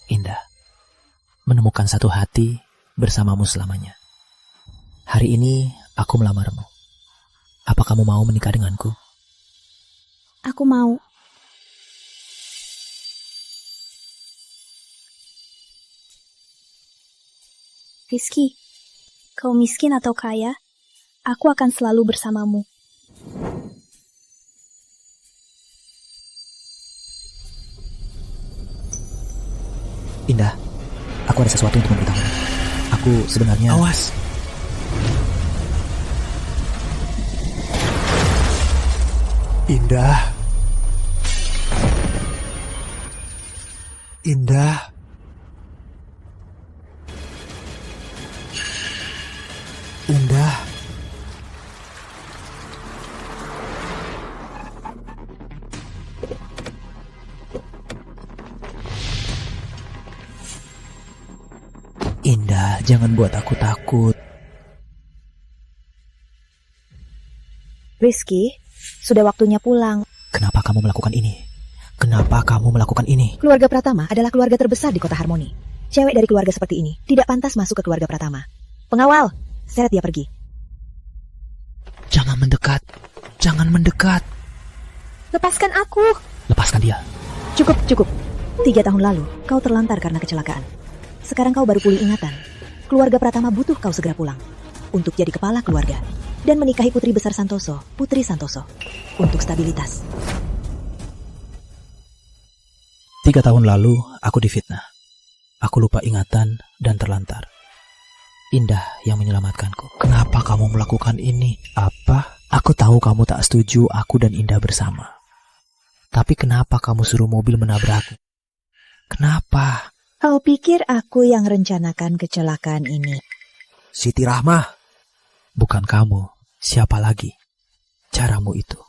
Indah, menemukan satu hati bersamamu selamanya. Hari ini aku melamarmu. Apa kamu mau menikah denganku? Aku mau. Rizky, kau miskin atau kaya, aku akan selalu bersamamu. Indah, aku ada sesuatu untuk memberitahu. Aku sebenarnya... Awas! Indah. Indah. Indah. Indah, jangan buat aku takut. Rizky, sudah waktunya pulang. Kenapa kamu melakukan ini? Kenapa kamu melakukan ini? Keluarga Pratama adalah keluarga terbesar di kota Harmoni. Cewek dari keluarga seperti ini tidak pantas masuk ke keluarga Pratama. Pengawal, seret dia pergi. Jangan mendekat. Jangan mendekat. Lepaskan aku. Lepaskan dia. Cukup. 3 tahun lalu, kau terlantar karena kecelakaan. Sekarang kau baru pulih ingatan. Keluarga Pratama butuh kau segera pulang untuk jadi kepala keluarga dan menikahi putri besar Santoso, Putri Santoso, untuk stabilitas. 3 tahun lalu, aku difitnah. Aku lupa ingatan dan terlantar. Indah yang menyelamatkanku. Kenapa kamu melakukan ini? Apa? Aku tahu kamu tak setuju aku dan Indah bersama. Tapi kenapa kamu suruh mobil menabrakku? Kenapa? Kau pikir aku yang rencanakan kecelakaan ini? Siti Rahmah. Bukan kamu. Siapa lagi? Caramu itu.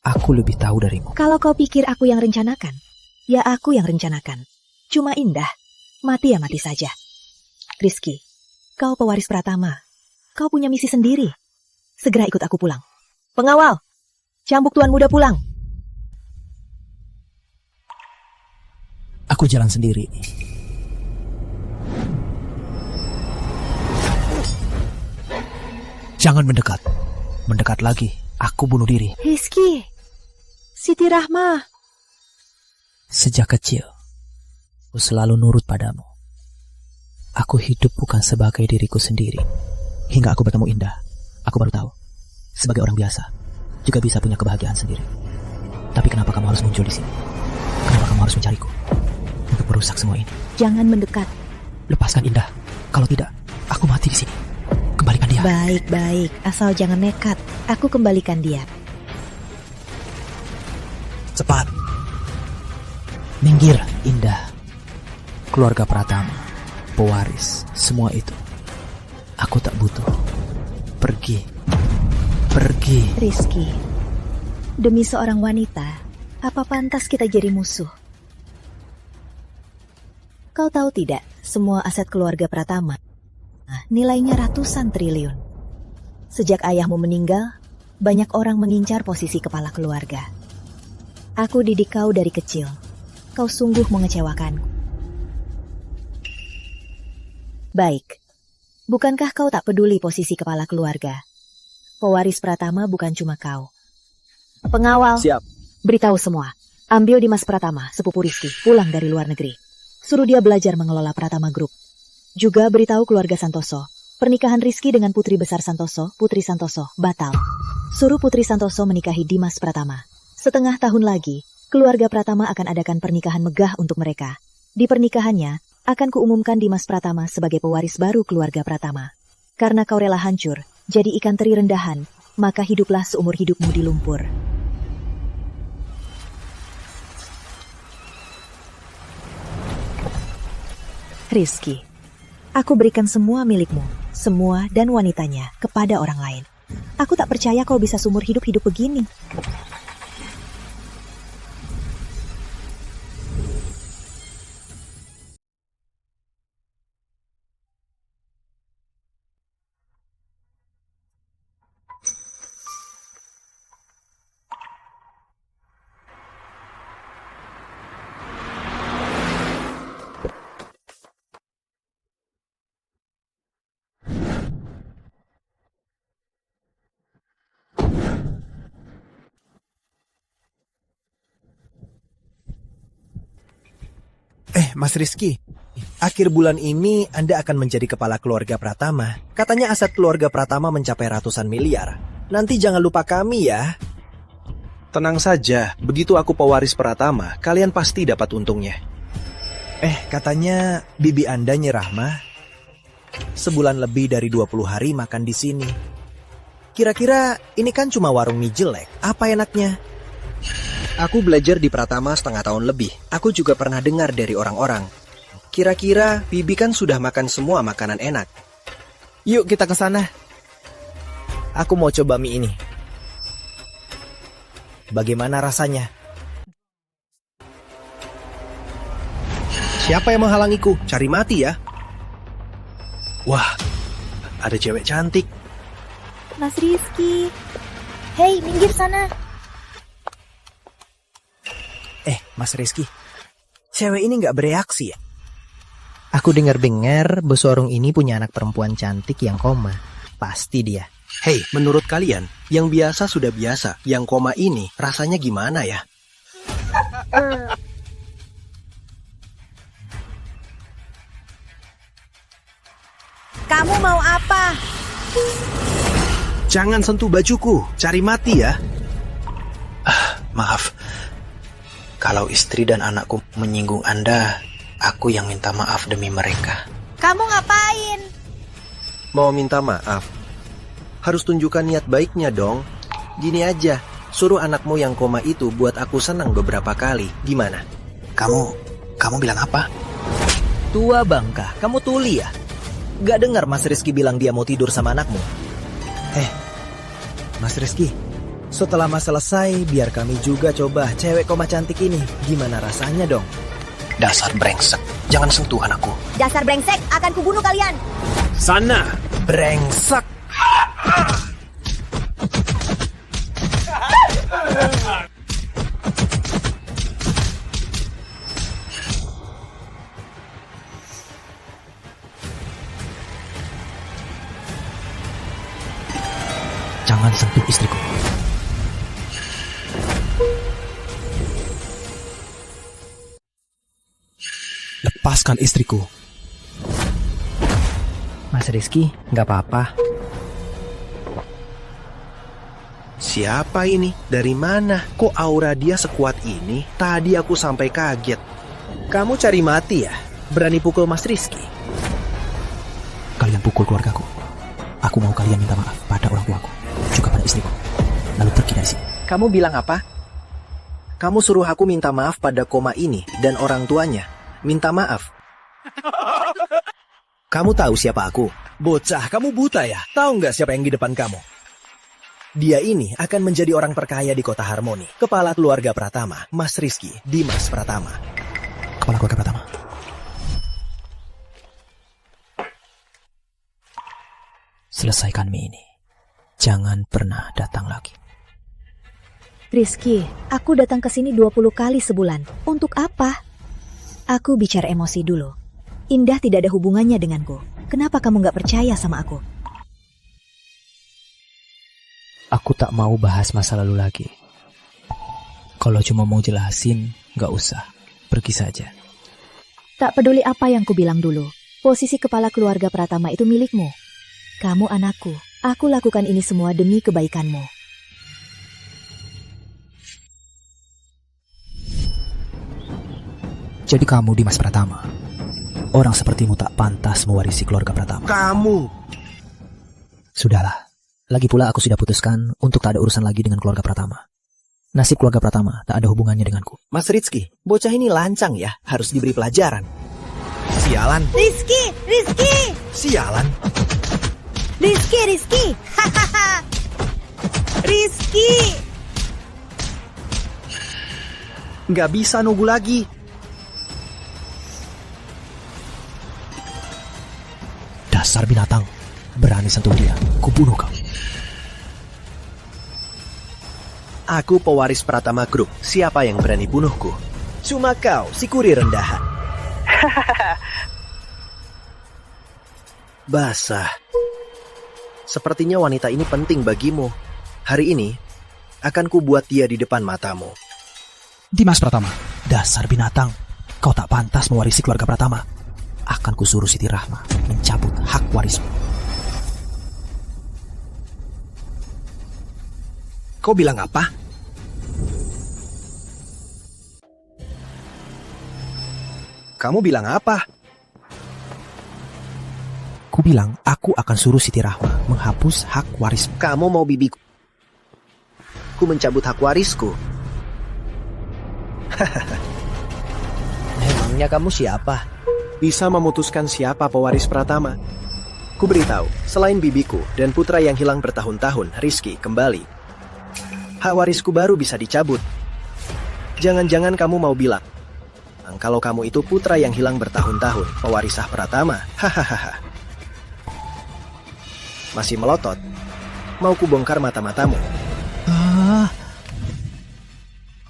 Aku lebih tahu darimu. Kalau kau pikir aku yang rencanakan, ya aku yang rencanakan. Cuma Indah. Mati ya mati saja. Rizky, kau pewaris Pratama. Kau punya misi sendiri. Segera ikut aku pulang. Pengawal, cambuk tuan muda pulang. Aku jalan sendiri. Jangan mendekat. Mendekat lagi, aku bunuh diri. Rizky, Siti Rahmah. Sejak kecil, aku selalu nurut padamu. Aku hidup bukan sebagai diriku sendiri. Hingga aku bertemu Indah, aku baru tahu. Sebagai orang biasa, juga bisa punya kebahagiaan sendiri. Tapi kenapa kamu harus muncul di sini? Kenapa kamu harus mencariku? Untuk merusak semua ini. Jangan mendekat. Lepaskan Indah. Kalau tidak, aku mati di sini. Kembalikan dia. Baik, asal jangan nekat. Aku kembalikan dia. Cepat. Minggir, Indah. Keluarga Pratama, pewaris, semua itu. Aku tak butuh. Pergi. Rizky, demi seorang wanita, apa pantas kita jadi musuh? Kau tahu tidak, semua aset keluarga Pratama nilainya ratusan triliun. Sejak ayahmu meninggal, banyak orang mengincar posisi kepala keluarga. Aku didik kau dari kecil. Kau sungguh mengecewakanku. Baik, bukankah kau tak peduli posisi kepala keluarga? Pewaris Pratama bukan cuma kau. Pengawal, Siap. beritahu semua. Ambil Dimas Pratama, sepupu Rizky, pulang dari luar negeri. Suruh dia belajar mengelola Pratama Group. Juga beritahu keluarga Santoso, pernikahan Rizky dengan putri besar Santoso, Putri Santoso, batal. Suruh Putri Santoso menikahi Dimas Pratama. Setengah tahun lagi, keluarga Pratama akan adakan pernikahan megah untuk mereka. Di pernikahannya, akan kuumumkan Dimas Pratama sebagai pewaris baru keluarga Pratama. Karena kau rela hancur, jadi ikan teri rendahan, maka hiduplah seumur hidupmu di lumpur. Rizky, aku berikan semua milikmu, semua dan wanitanya kepada orang lain. Aku tak percaya kau bisa seumur hidup begini. Mas Rizky. Akhir bulan ini Anda akan menjadi kepala keluarga Pratama. Katanya aset keluarga Pratama mencapai ratusan miliar. Nanti jangan lupa kami ya. Tenang saja, begitu aku pewaris Pratama, kalian pasti dapat untungnya. Katanya bibi Anda nyerah mah. Sebulan lebih dari 20 hari makan di sini. Kira-kira ini kan cuma warung mie jelek. Apa enaknya? Aku belajar di Pratama setengah tahun lebih. Aku juga pernah dengar dari orang-orang. Kira-kira Bibi kan sudah makan semua makanan enak. Yuk kita ke sana. Aku mau coba mie ini. Bagaimana rasanya? Siapa yang menghalangiku? Cari mati ya. Wah, ada cewek cantik. Mas Rizky. Hei, minggir sana. Mas Rizky. Cewek ini gak bereaksi ya? Aku dengar-dengar bos warung ini punya anak perempuan cantik yang koma. Pasti dia. Hei, menurut kalian, yang biasa sudah biasa. Yang koma ini rasanya gimana ya? Kamu mau apa? Jangan sentuh bajuku, cari mati ya. Maaf. Kalau istri dan anakku menyinggung Anda, aku yang minta maaf demi mereka. Kamu ngapain? Mau minta maaf? Harus tunjukkan niat baiknya dong. Gini aja, suruh anakmu yang koma itu buat aku senang beberapa kali. Gimana? Kamu bilang apa? Tua bangka, kamu tuli ya? Gak dengar Mas Rizky bilang dia mau tidur sama anakmu? Mas Rizky, setelah Mas selesai, biar kami juga coba cewek koma cantik ini. Gimana rasanya dong? Dasar brengsek, jangan sentuh anakku. Dasar brengsek, akan kubunuh kalian. Sana, Brengsek! Jangan sentuh istriku. Lepaskan istriku. Mas Rizky, nggak apa-apa. Siapa ini? Dari mana? Kok aura dia sekuat ini? Tadi aku sampai kaget. Kamu cari mati ya? Berani pukul Mas Rizky? Kalian pukul keluargaku. Aku mau kalian minta maaf pada orang tuaku, juga pada istriku. Lalu pergi dari sini. Kamu bilang apa? Kamu suruh aku minta maaf pada koma ini dan orang tuanya. Minta maaf. Kamu tahu siapa aku? Bocah, kamu buta ya? Tahu nggak siapa yang di depan kamu? Dia ini akan menjadi orang terkaya di kota Harmoni. Kepala keluarga Pratama, Mas Rizky Dimas Pratama. Kepala keluarga Pratama. Selesaikan mie ini. Jangan pernah datang lagi. Rizky, aku datang ke sini 20 kali sebulan. Untuk apa? Aku bicara emosi dulu. Indah tidak ada hubungannya denganku. Kenapa kamu gak percaya sama aku? Aku tak mau bahas masa lalu lagi. Kalau cuma mau jelasin, gak usah. Pergi saja. Tak peduli apa yang ku bilang dulu. Posisi kepala keluarga Pratama itu milikmu. Kamu anakku. Aku lakukan ini semua demi kebaikanmu. Jadi kamu Dimas Pratama. Orang sepertimu tak pantas mewarisi keluarga Pratama. Kamu! Sudahlah. Lagi pula aku sudah putuskan untuk tak ada urusan lagi dengan keluarga Pratama. Nasib keluarga Pratama tak ada hubungannya denganku. Mas Rizky, bocah ini lancang ya. Harus diberi pelajaran. Sialan. Rizky! Sialan. Rizky! Hahaha! Rizky! Nggak bisa nunggu lagi. Dasar binatang. Berani sentuh dia. Kubunuh kau. Aku pewaris Pratama Group. Siapa yang berani bunuhku? Cuma kau, si kuri rendahan. Basah. Sepertinya wanita ini penting bagimu. Hari ini, akan kubuat dia di depan matamu. Dimas Pratama. Dasar binatang. Kau tak pantas mewarisi keluarga Pratama. Akan kusuruh Siti Rahma mencabut hak warismu. Kau bilang apa? Kamu bilang apa? Ku bilang aku akan suruh Siti Rahma menghapus hak warismu. Kamu mau bibiku? Ku mencabut hak warisku. Memangnya kamu siapa? Bisa memutuskan siapa pewaris Pratama. Ku beritahu, selain bibiku dan putra yang hilang bertahun-tahun, Rizky, kembali. Hak warisku baru bisa dicabut. Jangan-jangan kamu mau bilang, kalau kamu itu putra yang hilang bertahun-tahun, pewaris sah Pratama. Hahaha. Masih melotot? Mau ku bongkar mata-matamu?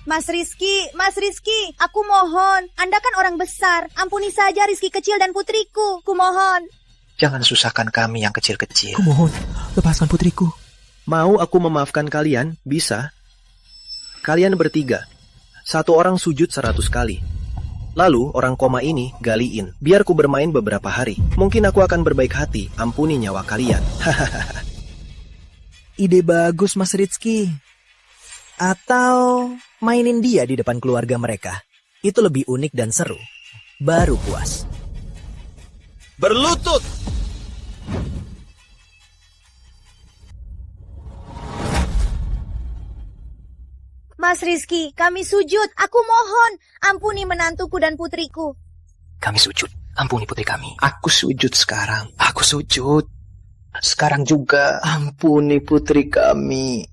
Mas Rizky, aku mohon. Anda kan orang besar. Ampuni saja Rizky kecil dan putriku. Ku mohon. Jangan susahkan kami yang kecil-kecil. Ku mohon, lepaskan putriku. Mau aku memaafkan kalian? Bisa. Kalian bertiga. Satu orang sujud 100 kali. Lalu orang koma ini galiin. Biar ku bermain beberapa hari. Mungkin aku akan berbaik hati. Ampuni nyawa kalian. Ide bagus, Mas Rizky. Atau mainin dia di depan keluarga mereka. Itu lebih unik dan seru. Baru puas. Berlutut! Mas Rizky, kami sujud. Aku mohon. Ampuni menantuku dan putriku. Kami sujud. Ampuni putri kami. Aku sujud sekarang. Aku sujud. Sekarang juga. Ampuni putri kami.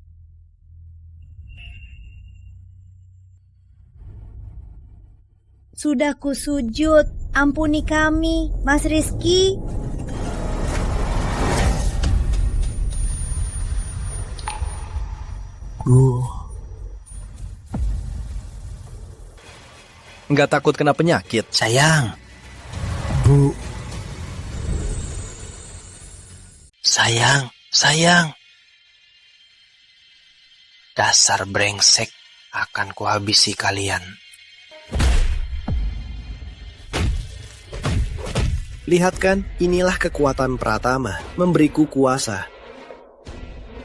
Sudah ku sujud. Ampuni kami, Mas Rizky. Nggak takut kena penyakit? Sayang. Bu. Sayang. Dasar brengsek, akan kuhabisi kalian. Lihat kan, inilah kekuatan Pratama, memberiku kuasa.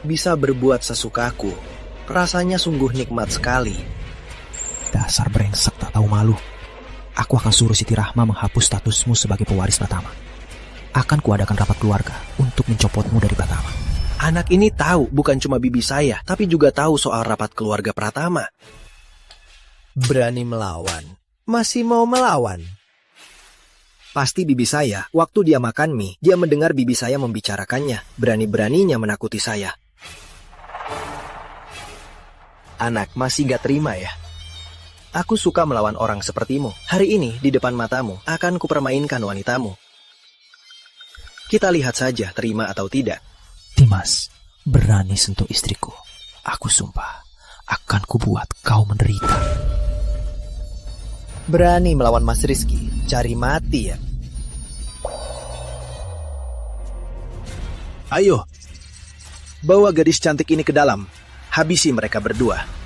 Bisa berbuat sesukaku. Rasanya sungguh nikmat sekali. Dasar brengsek tak tahu malu. Aku akan suruh Siti Rahma menghapus statusmu sebagai pewaris Pratama. Akan kuadakan rapat keluarga untuk mencopotmu dari Pratama. Anak ini tahu bukan cuma bibi saya, tapi juga tahu soal rapat keluarga Pratama. Berani melawan. Masih mau melawan? Pasti bibi saya, waktu dia makan mie, dia mendengar bibi saya membicarakannya. Berani-beraninya menakuti saya. Anak masih gak terima ya? Aku suka melawan orang sepertimu. Hari ini, di depan matamu, akan kupermainkan wanitamu. Kita lihat saja, terima atau tidak. Dimas, berani sentuh istriku. Aku sumpah, akan kubuat kau menderita. Berani melawan Mas Rizky, cari mati ya. Ayo, bawa gadis cantik ini ke dalam. Habisi mereka berdua.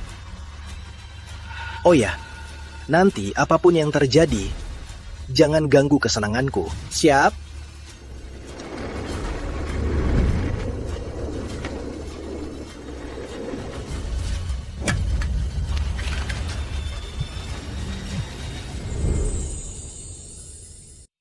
Oh ya, nanti apapun yang terjadi, jangan ganggu kesenanganku. Siap?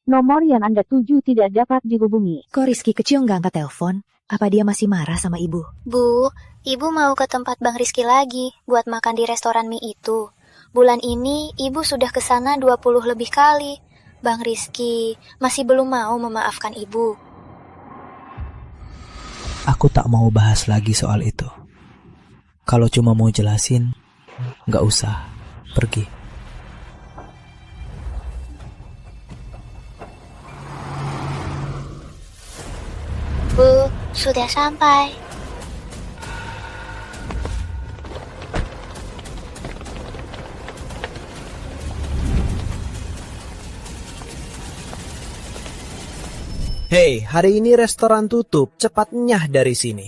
Nomor yang Anda tuju tidak dapat dihubungi. Kok Rizky kecil nggak angkat telepon? Apa dia masih marah sama ibu? Bu, ibu mau ke tempat Bang Rizky lagi buat makan di restoran mie itu. Bulan ini ibu sudah ke sana 20 lebih kali. Bang Rizky masih belum mau memaafkan ibu. Aku tak mau bahas lagi soal itu. Kalau cuma mau jelasin, nggak usah. Pergi. Bu, sudah sampai. Hei, hari ini restoran tutup. Cepat nyah dari sini.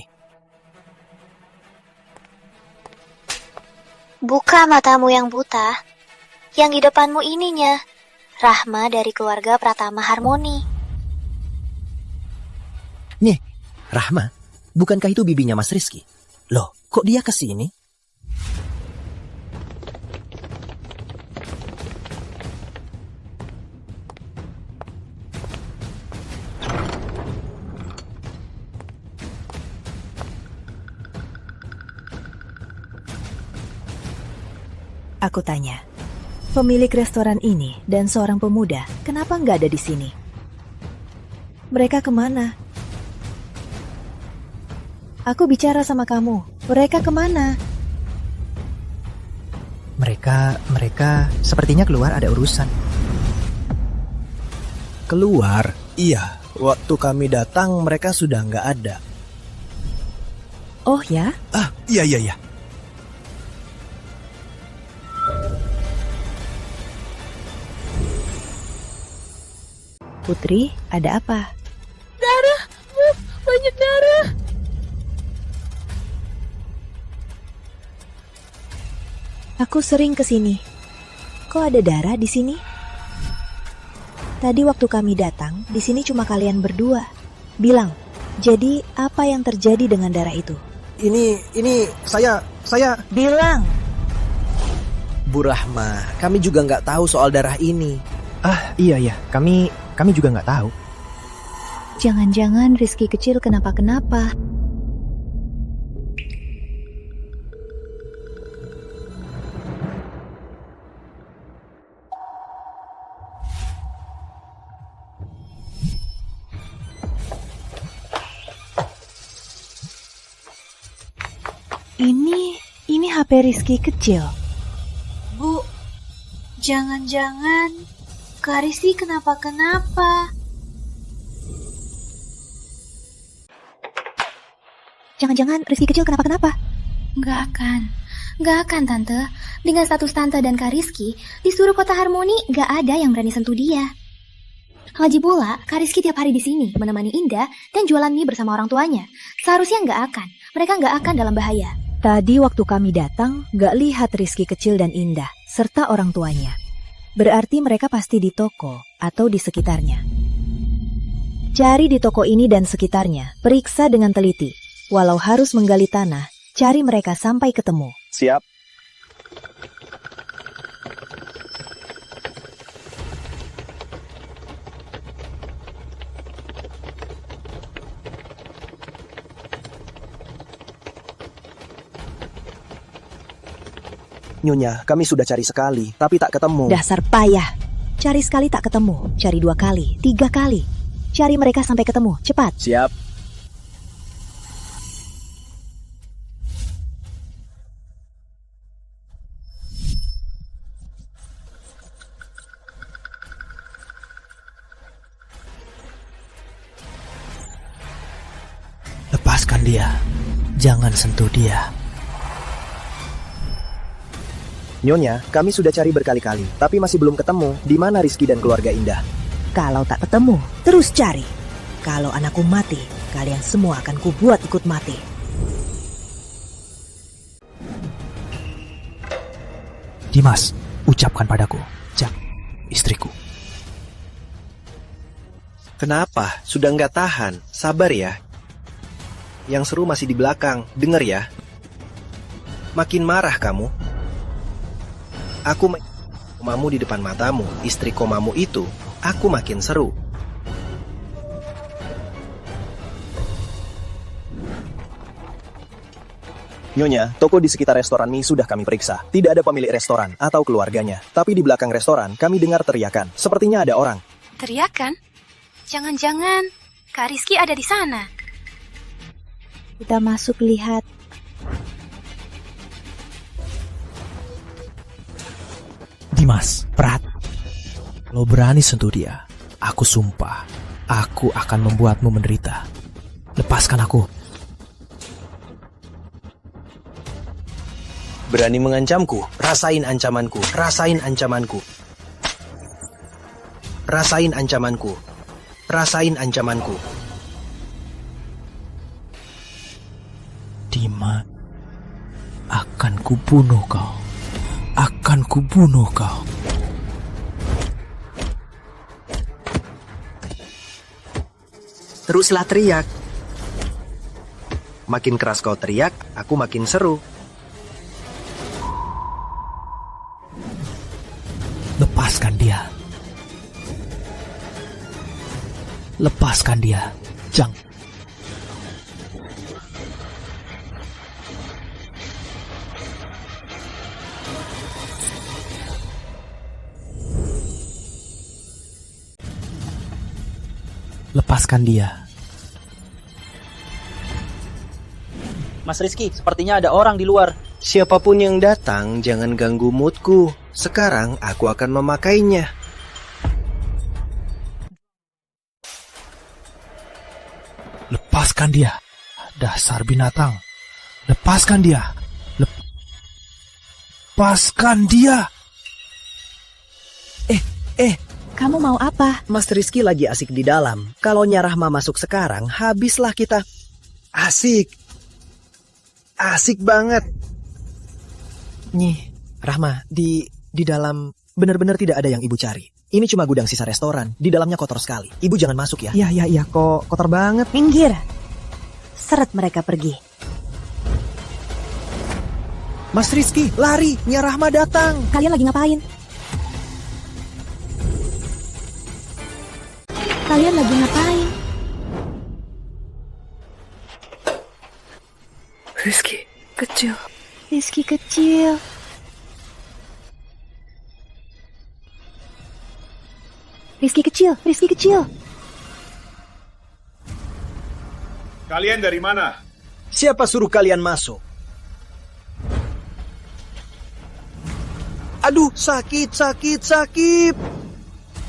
Buka matamu yang buta. Yang di depanmu ininya. Rahma dari keluarga Pratama Harmoni. Nyeh, Rahma? Bukankah itu bibinya Mas Rizky? Loh, kok dia kesini? Aku tanya, pemilik restoran ini dan seorang pemuda, kenapa nggak ada di sini? Mereka kemana? Aku bicara sama kamu, mereka kemana? Mereka sepertinya keluar ada urusan. Keluar? Iya, waktu kami datang mereka sudah nggak ada. Oh ya? Ah, iya. Putri, ada apa? Darah, banyak darah. Aku sering ke sini. Kok ada darah di sini? Tadi waktu kami datang, di sini cuma kalian berdua. Bilang, jadi apa yang terjadi dengan darah itu? Ini saya... Bilang! Bu Rahma, kami juga nggak tahu soal darah ini. Ah, iya. Kami juga nggak tahu. Jangan-jangan Rizky kecil kenapa-kenapa. Ini HP Rizky kecil. Bu, jangan-jangan Kak Rizky kenapa-kenapa? Jangan-jangan Rizky kecil kenapa-kenapa? Nggak akan Tante. Dengan status Tante dan Kak Rizky, di seluruh kota Harmoni nggak ada yang berani sentuh dia. Lagi pula, Kak Rizky tiap hari di sini menemani Indah dan jualan mie bersama orang tuanya. Seharusnya nggak akan. Mereka nggak akan dalam bahaya. Tadi waktu kami datang, gak lihat Rizky kecil dan Indah, serta orang tuanya. Berarti mereka pasti di toko atau di sekitarnya. Cari di toko ini dan sekitarnya, periksa dengan teliti. Walau harus menggali tanah, cari mereka sampai ketemu. Siap. Nyonya, kami sudah cari sekali, tapi tak ketemu. Dasar payah. Cari sekali tak ketemu, cari 2 kali, 3 kali. Cari mereka sampai ketemu, cepat. Siap. Lepaskan dia. Jangan sentuh dia. Nyonya, kami sudah cari berkali-kali, tapi masih belum ketemu. Di mana Rizky dan keluarga Indah? Kalau tak ketemu, terus cari. Kalau anakku mati, kalian semua akan kubuat ikut mati. Dimas, ucapkan padaku, Jak, istriku. Kenapa? Sudah nggak tahan. Sabar ya. Yang seru masih di belakang. Dengar ya. Makin marah kamu. Aku komamu di depan matamu, istri komamu itu, aku makin seru. Nyonya, toko di sekitar restoran mie sudah kami periksa. Tidak ada pemilik restoran atau keluarganya. Tapi di belakang restoran kami dengar teriakan. Sepertinya ada orang. Teriakan? Jangan-jangan Kak Rizky ada di sana. Kita masuk lihat. Dimas, Prat, lo berani sentuh dia, aku sumpah, aku akan membuatmu menderita. Lepaskan aku. Berani mengancamku? Rasain ancamanku. Rasain ancamanku. Rasain ancamanku. Rasain ancamanku. Dimas, akan kubunuh kau. Akan kubunuh kau. Teruslah teriak. Makin keras kau teriak, aku makin seru. Lepaskan dia. Lepaskan dia, Jang. Lepaskan dia. Mas Rizky, sepertinya ada orang di luar. Siapapun yang datang, jangan ganggu moodku. Sekarang aku akan memakainya. Lepaskan dia. Dasar binatang. Lepaskan dia. Lepaskan dia. Kamu mau apa? Mas Rizky lagi asik di dalam. Kalau Nyarahma masuk sekarang, habislah kita. Asik. Asik banget. Nyih, Rahma, di dalam benar-benar tidak ada yang ibu cari. Ini cuma gudang sisa restoran. Di dalamnya kotor sekali. Ibu jangan masuk ya. Iya, kok kotor banget. Minggir. Seret mereka pergi. Mas Rizky, lari. Nyarahma datang. Kalian lagi ngapain? Kalian lagi ngapain? Rizky kecil. Rizky kecil. Rizky kecil, Rizky kecil. Kalian dari mana? Siapa suruh kalian masuk? Aduh, sakit.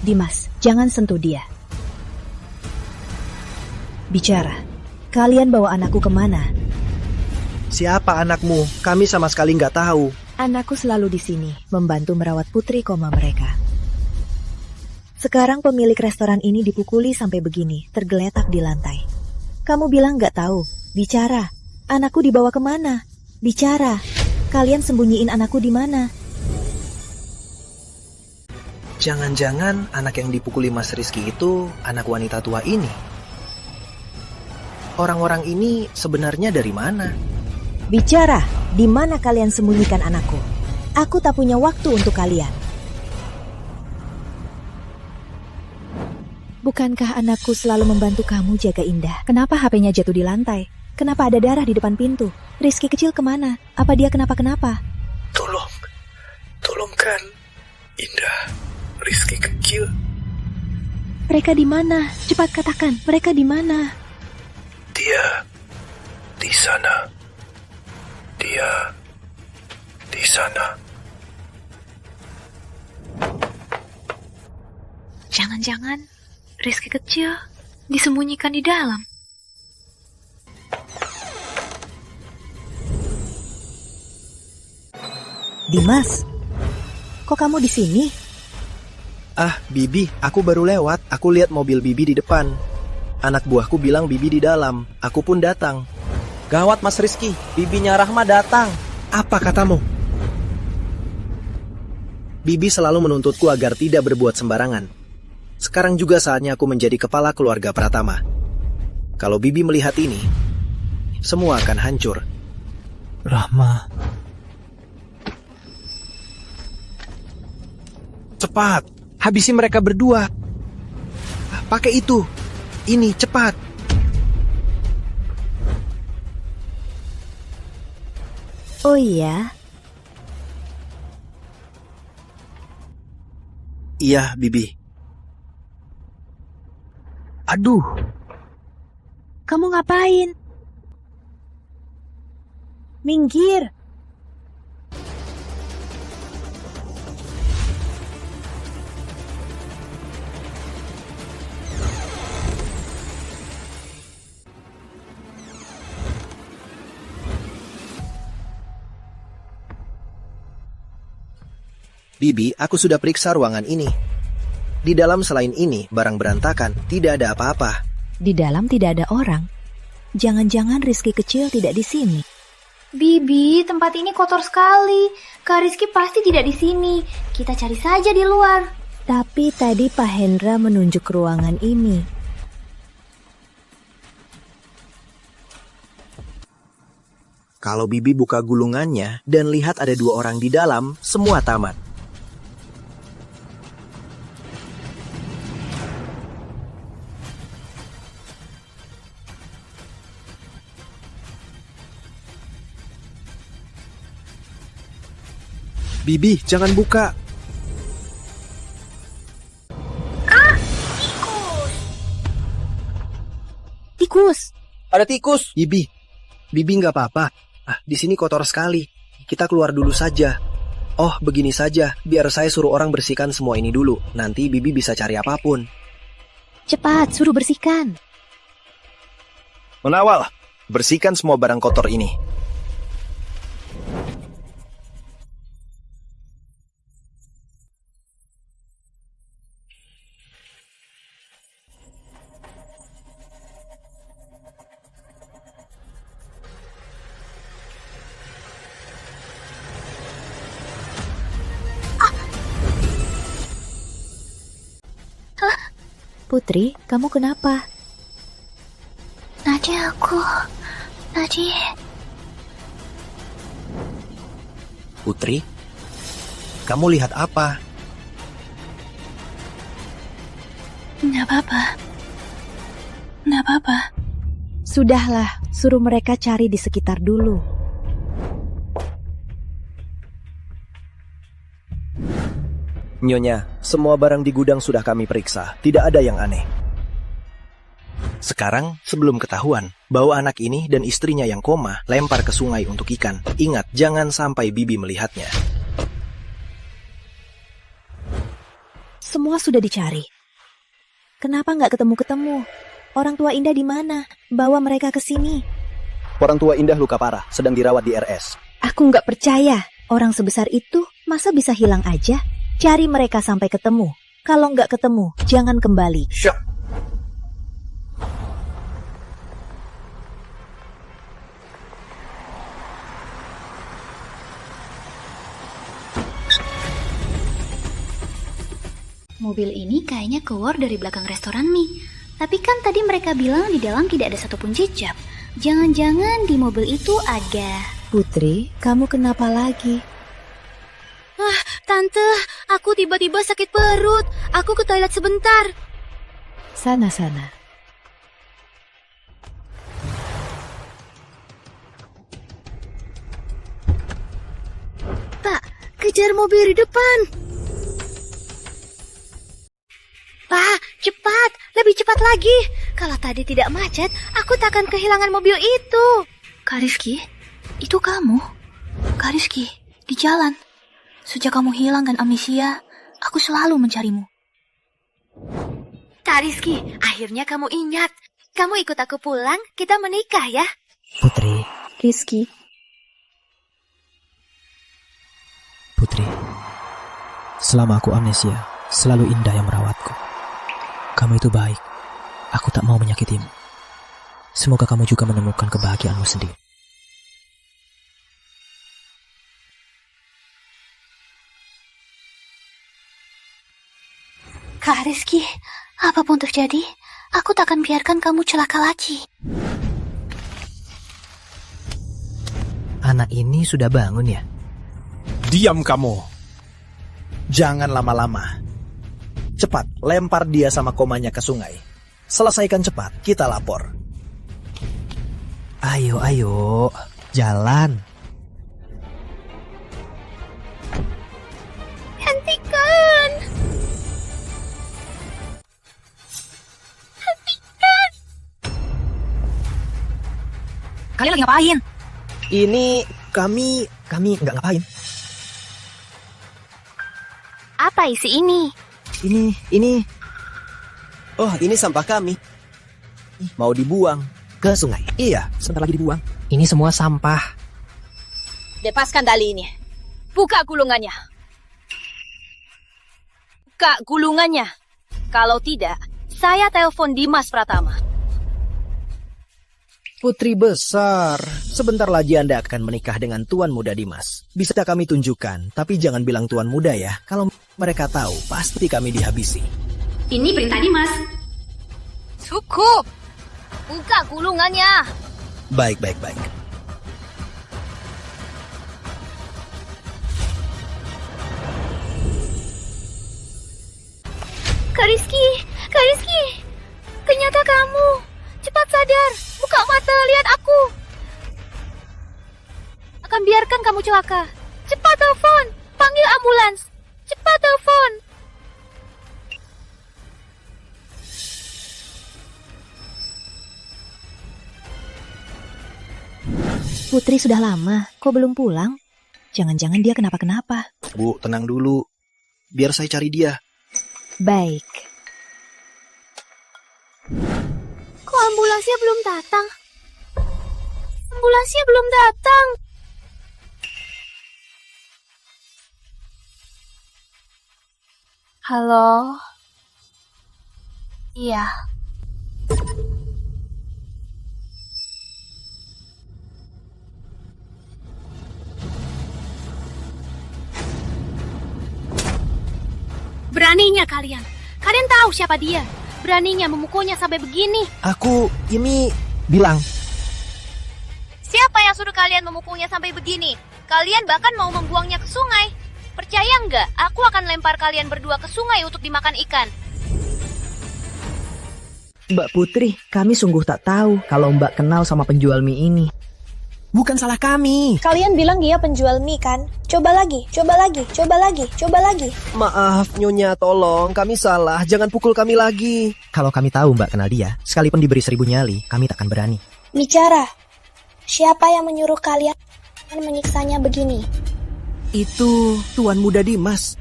Dimas, jangan sentuh dia. Bicara. Kalian bawa anakku kemana? Siapa anakmu? Kami sama sekali nggak tahu. Anakku selalu di sini, membantu merawat putri koma mereka. Sekarang pemilik restoran ini dipukuli sampai begini, tergeletak di lantai. Kamu bilang nggak tahu. Bicara. Anakku dibawa kemana? Bicara. Kalian sembunyiin anakku di mana? Jangan-jangan anak yang dipukuli Mas Rizky itu anak wanita tua ini. Orang-orang ini sebenarnya dari mana? Bicara, di mana kalian sembunyikan anakku? Aku tak punya waktu untuk kalian. Bukankah anakku selalu membantu kamu jaga Indah? Kenapa HP-nya jatuh di lantai? Kenapa ada darah di depan pintu? Rizky kecil kemana? Apa dia kenapa-kenapa? Tolongkan Indah, Rizky kecil. Mereka di mana? Cepat katakan, mereka di mana? Dia di sana. Dia di sana. Jangan-jangan Rizky kecil disembunyikan di dalam. Dimas, kok kamu di sini? Ah, Bibi, aku baru lewat. Aku lihat mobil Bibi di depan. Anak buahku bilang Bibi di dalam. Aku pun datang. Gawat Mas Rizky, bibinya Rahma datang. Apa katamu? Bibi selalu menuntutku agar tidak berbuat sembarangan. Sekarang juga saatnya aku menjadi kepala keluarga Pratama. Kalau Bibi melihat ini, semua akan hancur. Rahma. Cepat, habisi mereka berdua. Pakai itu. Ini, cepat. Oh iya? Iya, Bibi. Aduh. Kamu ngapain? Minggir. Bibi, aku sudah periksa ruangan ini. Di dalam selain ini, barang berantakan, tidak ada apa-apa. Di dalam tidak ada orang. Jangan-jangan Rizky kecil tidak di sini. Bibi, tempat ini kotor sekali. Kak Rizky pasti tidak di sini. Kita cari saja di luar. Tapi tadi Pak Hendra menunjuk ruangan ini. Kalau Bibi buka gulungannya dan lihat ada 2 orang di dalam, semua tamat. Bibi, jangan buka. Tikus. Ada tikus. Bibi nggak apa-apa. Di sini kotor sekali. Kita keluar dulu saja. Oh, begini saja. Biar saya suruh orang bersihkan semua ini dulu. Nanti Bibi bisa cari apapun. Cepat, suruh bersihkan. Menawal, bersihkan semua barang kotor ini. Putri, kamu kenapa? Nadi. Putri, kamu lihat apa? Nggak apa-apa. Sudahlah, suruh mereka cari di sekitar dulu. Nyonya, semua barang di gudang sudah kami periksa. Tidak ada yang aneh. Sekarang, sebelum ketahuan bahwa anak ini dan istrinya yang koma lempar ke sungai untuk ikan. Ingat, jangan sampai Bibi melihatnya. Semua sudah dicari. Kenapa nggak ketemu-ketemu? Orang tua Indah di mana? Bawa mereka ke sini. Orang tua Indah luka parah, sedang dirawat di RS. Aku nggak percaya. Orang sebesar itu masa bisa hilang aja? Cari mereka sampai ketemu. Kalau nggak ketemu, jangan kembali. Syok. Mobil ini kayaknya keluar dari belakang restoran mie. Tapi kan tadi mereka bilang di dalam tidak ada satupun jejak. Jangan-jangan di mobil itu ada... Putri, kamu kenapa lagi? Tante, aku tiba-tiba sakit perut. Aku ke toilet sebentar. Sana. Pak, kejar mobil di depan. Pak, cepat. Lebih cepat lagi. Kalau tadi tidak macet, aku tak akan kehilangan mobil itu. Kak Rizky, itu kamu? Kak Rizky, di jalan. Sejak kamu hilang dan amnesia, aku selalu mencarimu. Kak Rizky, akhirnya kamu ingat. Kamu ikut aku pulang, kita menikah ya. Putri. Rizky. Putri, selama aku amnesia, selalu Indah yang merawatku. Kamu itu baik. Aku tak mau menyakitimu. Semoga kamu juga menemukan kebahagiaanmu sendiri. Kak Rizky, apapun terjadi, aku tak akan biarkan kamu celaka lagi. Anak ini sudah bangun ya? Diam kamu. Jangan lama-lama. Cepat, lempar dia sama komanya ke sungai. Selesaikan cepat, kita lapor. Ayo, jalan. Hentikan! Kalian lagi ngapain? Ini kami nggak ngapain. Apa isi ini? Ini. Oh, ini sampah kami. Mau dibuang ke sungai. Iya, sebentar lagi dibuang. Ini semua sampah. Lepaskan tali ini. Buka gulungannya. Buka gulungannya. Kalau tidak, saya telepon Dimas Pratama. Putri besar, sebentar lagi Anda akan menikah dengan Tuan Muda Dimas. Bisa kami tunjukkan, tapi jangan bilang Tuan Muda ya. Kalau mereka tahu, pasti kami dihabisi. Ini perintah Dimas. Cukup. Buka gulungannya. Baik. Kak Rizky, Kak Rizky, ternyata kamu. Cepat sadar, buka mata, lihat aku. Akan biarkan kamu celaka. Cepat telepon, panggil ambulans. Cepat telepon. Putri sudah lama, kok belum pulang? Jangan-jangan dia kenapa-kenapa. Bu, tenang dulu. Biar saya cari dia. Baik. Kok ambulansnya belum datang? Ambulansnya belum datang. Halo? Iya. Beraninya kalian. Kalian tahu siapa dia. Beraninya memukulnya sampai begini. Aku ini bilang. Siapa yang suruh kalian memukulnya sampai begini? Kalian bahkan mau membuangnya ke sungai. Percaya nggak? Aku akan lempar kalian berdua ke sungai untuk dimakan ikan. Mbak Putri, kami sungguh tak tahu kalau Mbak kenal sama penjual mie ini. Bukan salah kami. Kalian bilang dia penjual mie kan? Coba lagi, coba lagi, coba lagi, coba lagi. Maaf, Nyonya, tolong. Kami salah. Jangan pukul kami lagi. Kalau kami tahu Mbak kenal dia, sekalipun diberi 1000 nyali, kami takkan berani. Bicara. Siapa yang menyuruh kalian menyiksanya begini? Itu Tuan Muda Dimas.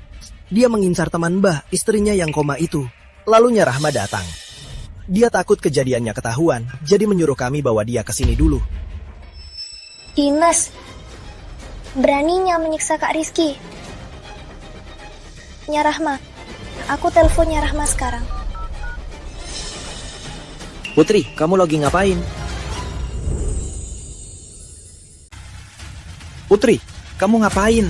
Dia mengincar teman Mbah, istrinya yang koma itu. Lalu Nyarahma datang. Dia takut kejadiannya ketahuan, jadi menyuruh kami bawa dia ke sini dulu. Dimas, beraninya menyiksa Kak Rizky. Nyarahma, aku telepon Nyarahma sekarang. Putri, kamu lagi ngapain? Putri, kamu ngapain?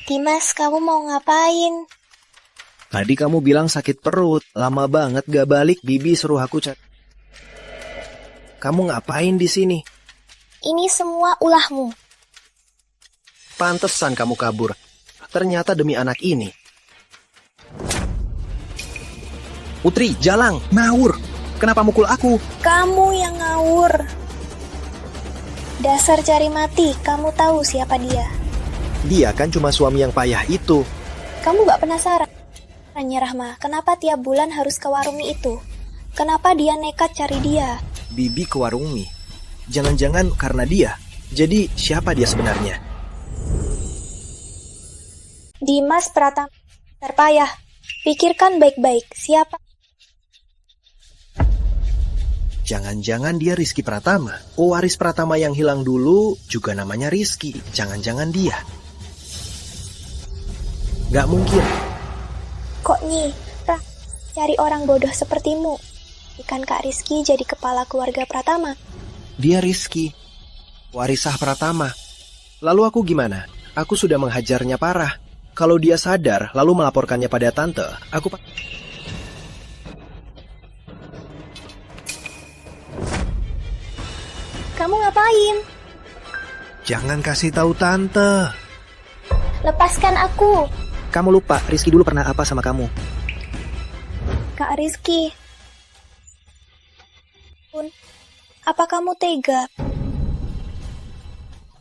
Dimas, kamu mau ngapain? Tadi kamu bilang sakit perut. Lama banget gak balik, Bibi suruh aku cari. Kamu ngapain di sini? Ini semua ulahmu. Pantesan kamu kabur. Ternyata demi anak ini. Putri, jalang, ngawur. Kenapa mukul aku? Kamu yang ngawur. Dasar cari mati, kamu tahu siapa dia? Dia kan cuma suami yang payah itu. Kamu gak penasaran? Nyarahma, kenapa tiap bulan harus ke warung mie itu? Kenapa dia nekat cari dia? Bibi ke warung mie. Jangan-jangan karena dia. Jadi siapa dia sebenarnya? Dimas Pratama terpayah. Pikirkan baik-baik, siapa? Jangan-jangan dia Rizky Pratama. Waris Pratama yang hilang dulu juga namanya Rizky. Jangan-jangan dia. Gak mungkin. Kok Nyi, cari orang bodoh sepertimu. Ikan Kak Rizky jadi kepala keluarga Pratama. Dia Rizky, warisah Pratama. Lalu aku gimana? Aku sudah menghajarnya parah. Kalau dia sadar lalu melaporkannya pada tante, aku... Kamu ngapain? Jangan kasih tahu tante. Lepaskan aku. Kamu lupa, Rizky dulu pernah apa sama kamu? Kak Rizky. Apa kamu tega?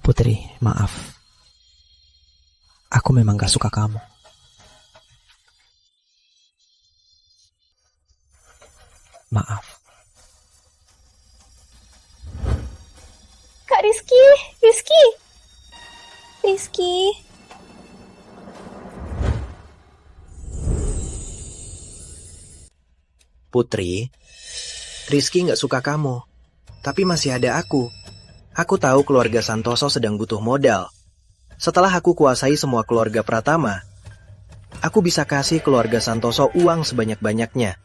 Putri, maaf. Aku memang gak suka kamu. Maaf. Kak Rizky, Rizky. Rizky. Putri, Rizky gak suka kamu. Tapi masih ada aku. Aku tahu keluarga Santoso sedang butuh modal. Setelah aku kuasai semua keluarga Pratama, aku bisa kasih keluarga Santoso uang sebanyak-banyaknya.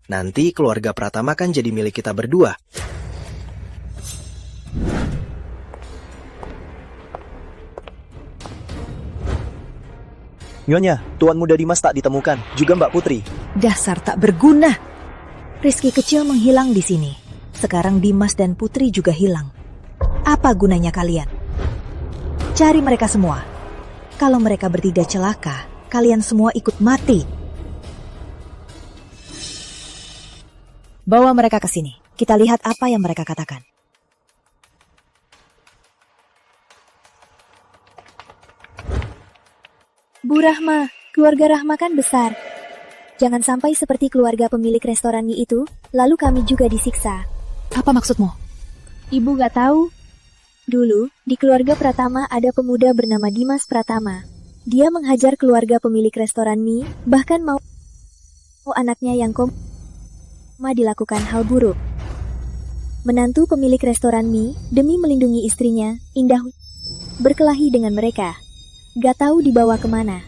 Nanti keluarga Pratama kan jadi milik kita berdua. Nyonya, Tuan Muda Dimas tak ditemukan, juga Mbak Putri. Dasar tak berguna. Rizky kecil menghilang di sini. Sekarang Dimas dan Putri juga hilang. Apa gunanya kalian? Cari mereka semua. Kalau mereka bertiga celaka, kalian semua ikut mati. Bawa mereka ke sini. Kita lihat apa yang mereka katakan. Bu Rahma, keluarga Rahma kan besar. Jangan sampai seperti keluarga pemilik restoran mie itu, lalu kami juga disiksa. Apa maksudmu? Ibu gak tahu? Dulu, di keluarga Pratama ada pemuda bernama Dimas Pratama. Dia menghajar keluarga pemilik restoran mie, bahkan mau anaknya yang koma dilakukan hal buruk. Menantu pemilik restoran mie, demi melindungi istrinya, Indah, berkelahi dengan mereka. Gak tahu dibawa kemana.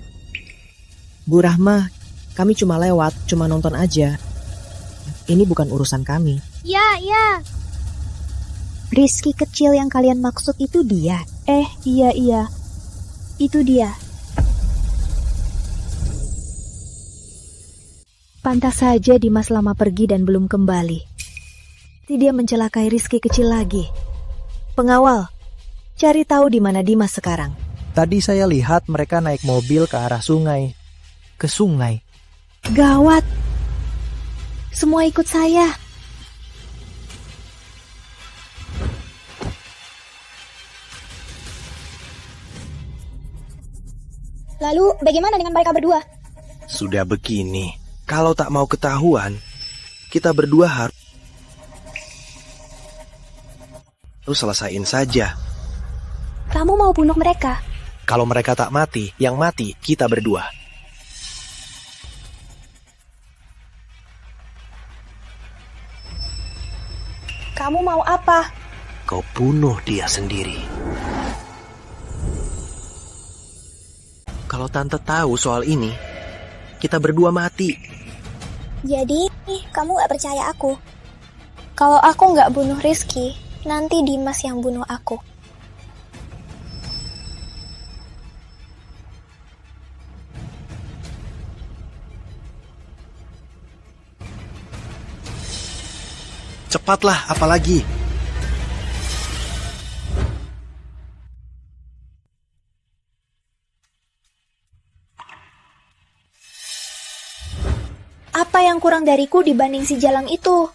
Bu Rahma, kami cuma lewat, cuma nonton aja. Ini bukan urusan kami. Ya. Rizky kecil yang kalian maksud itu dia? Iya. Itu dia. Pantas saja Dimas lama pergi dan belum kembali. Dia mencelakai Rizky kecil lagi. Pengawal, cari tahu di mana Dimas sekarang. Tadi saya lihat mereka naik mobil ke arah sungai. Ke sungai. Gawat. Semua ikut saya. Lalu bagaimana dengan mereka berdua? Sudah begini, kalau tak mau ketahuan, kita berdua harus selesain saja. Kamu mau bunuh mereka? Kalau mereka tak mati, yang mati kita berdua. Kamu mau apa? Kau bunuh dia sendiri. Kalau tante tahu soal ini, kita berdua mati. Jadi, kamu gak percaya aku? Kalau aku gak bunuh Rizky, nanti Dimas yang bunuh aku. Cepatlah, apalagi? Apa yang kurang dariku dibanding si Jalang itu?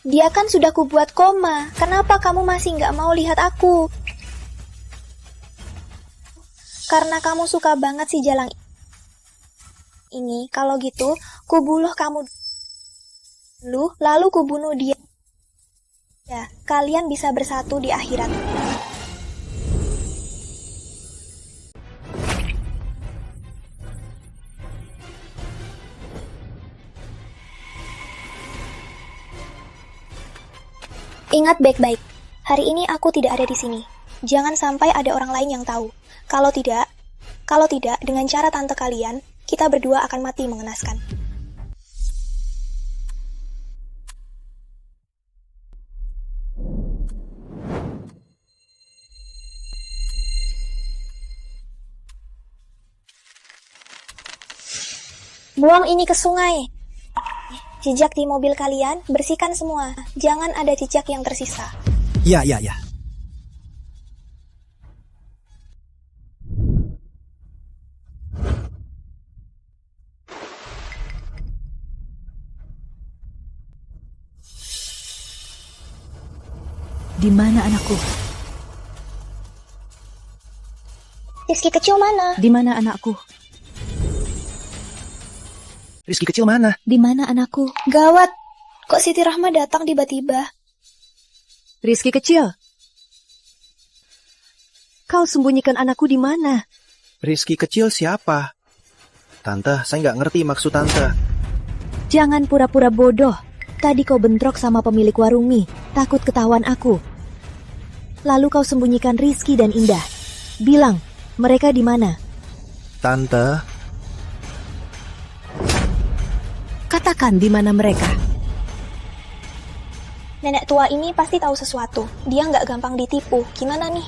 Dia kan sudah kubuat koma. Kenapa kamu masih gak mau lihat aku? Karena kamu suka banget si Jalang ini. Kalau gitu, kubunuh kamu dulu, lalu kubunuh dia. Ya, kalian bisa bersatu di akhirat. Ingat baik-baik, hari ini aku tidak ada di sini. Jangan sampai ada orang lain yang tahu. Kalau tidak, dengan cara tante kalian, kita berdua akan mati mengenaskan. Buang ini ke sungai. Jejak di mobil kalian, bersihkan semua. Jangan ada jejak yang tersisa. Ya. Di mana anakku? Rizky kecil mana? Di mana anakku? Rizky kecil mana? Di mana anakku? Gawat, kok Siti Rahma datang tiba-tiba? Rizky kecil, kau sembunyikan anakku di mana? Rizky kecil siapa? Tante, saya nggak ngerti maksud tante. Jangan pura-pura bodoh. Tadi kau bentrok sama pemilik warung mie, takut ketahuan aku. Lalu kau sembunyikan Rizky dan Indah. Bilang, mereka di mana? Tante, katakan di mana mereka. Nenek tua ini pasti tahu sesuatu. Dia nggak gampang ditipu. Gimana nih?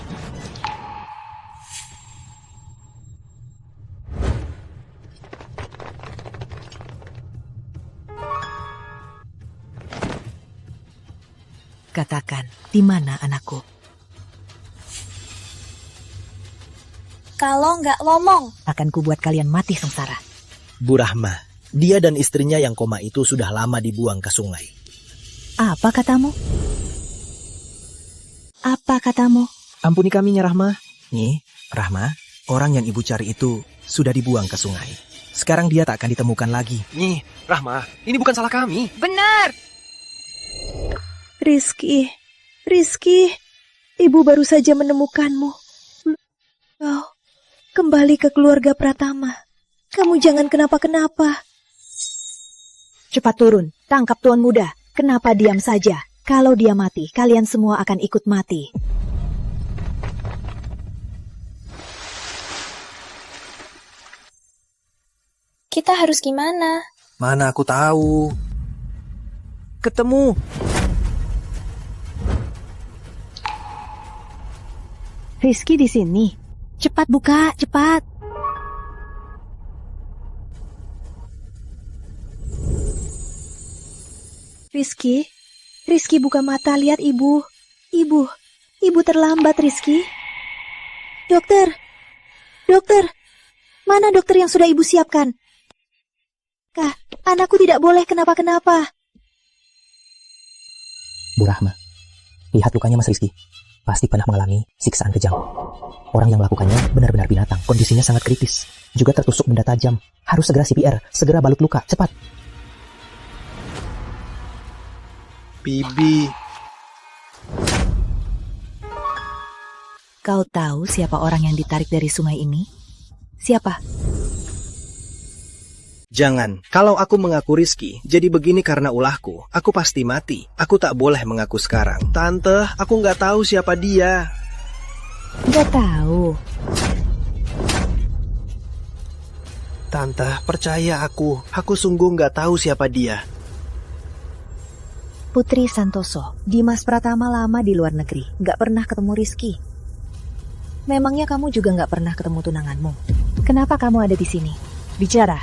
Katakan, di mana anakku? Kalau nggak ngomong. Akan kubuat kalian mati sengsara. Bu Rahma, dia dan istrinya yang koma itu sudah lama dibuang ke sungai. Apa katamu? Apa katamu? Ampuni kami, Nya Rahma. Nih, Rahma, orang yang ibu cari itu sudah dibuang ke sungai. Sekarang dia tak akan ditemukan lagi. Nih, Rahma, ini bukan salah kami. Benar. Rizky, ibu baru saja menemukanmu. Oh, kembali ke keluarga Pratama. Kamu jangan kenapa-kenapa. Cepat turun, tangkap Tuan Muda. Kenapa diam saja? Kalau dia mati, kalian semua akan ikut mati. Kita harus gimana? Mana aku tahu. Ketemu. Rizky di sini. Cepat buka, cepat. Rizky buka mata, lihat ibu. Ibu terlambat, Rizky. Dokter, mana dokter yang sudah ibu siapkan? Kak, anakku tidak boleh kenapa-kenapa. Bu Rahma, lihat lukanya Mas Rizky. Pasti pernah mengalami siksaan kejam. Orang yang melakukannya benar-benar binatang. Kondisinya sangat kritis. Juga tertusuk benda tajam. Harus segera CPR, segera balut luka, cepat. Bibi. Kau tahu siapa orang yang ditarik dari sungai ini? Siapa? Jangan, kalau aku mengaku Rizky, jadi begini karena ulahku. Aku pasti mati. Aku tak boleh mengaku sekarang. Tante, aku nggak tahu siapa dia. Nggak tahu. Tante, percaya aku. Aku sungguh nggak tahu siapa dia. Putri Santoso, Dimas Pratama lama di luar negeri. Nggak pernah ketemu Rizky. Memangnya kamu juga nggak pernah ketemu tunanganmu? Kenapa kamu ada di sini? Bicara.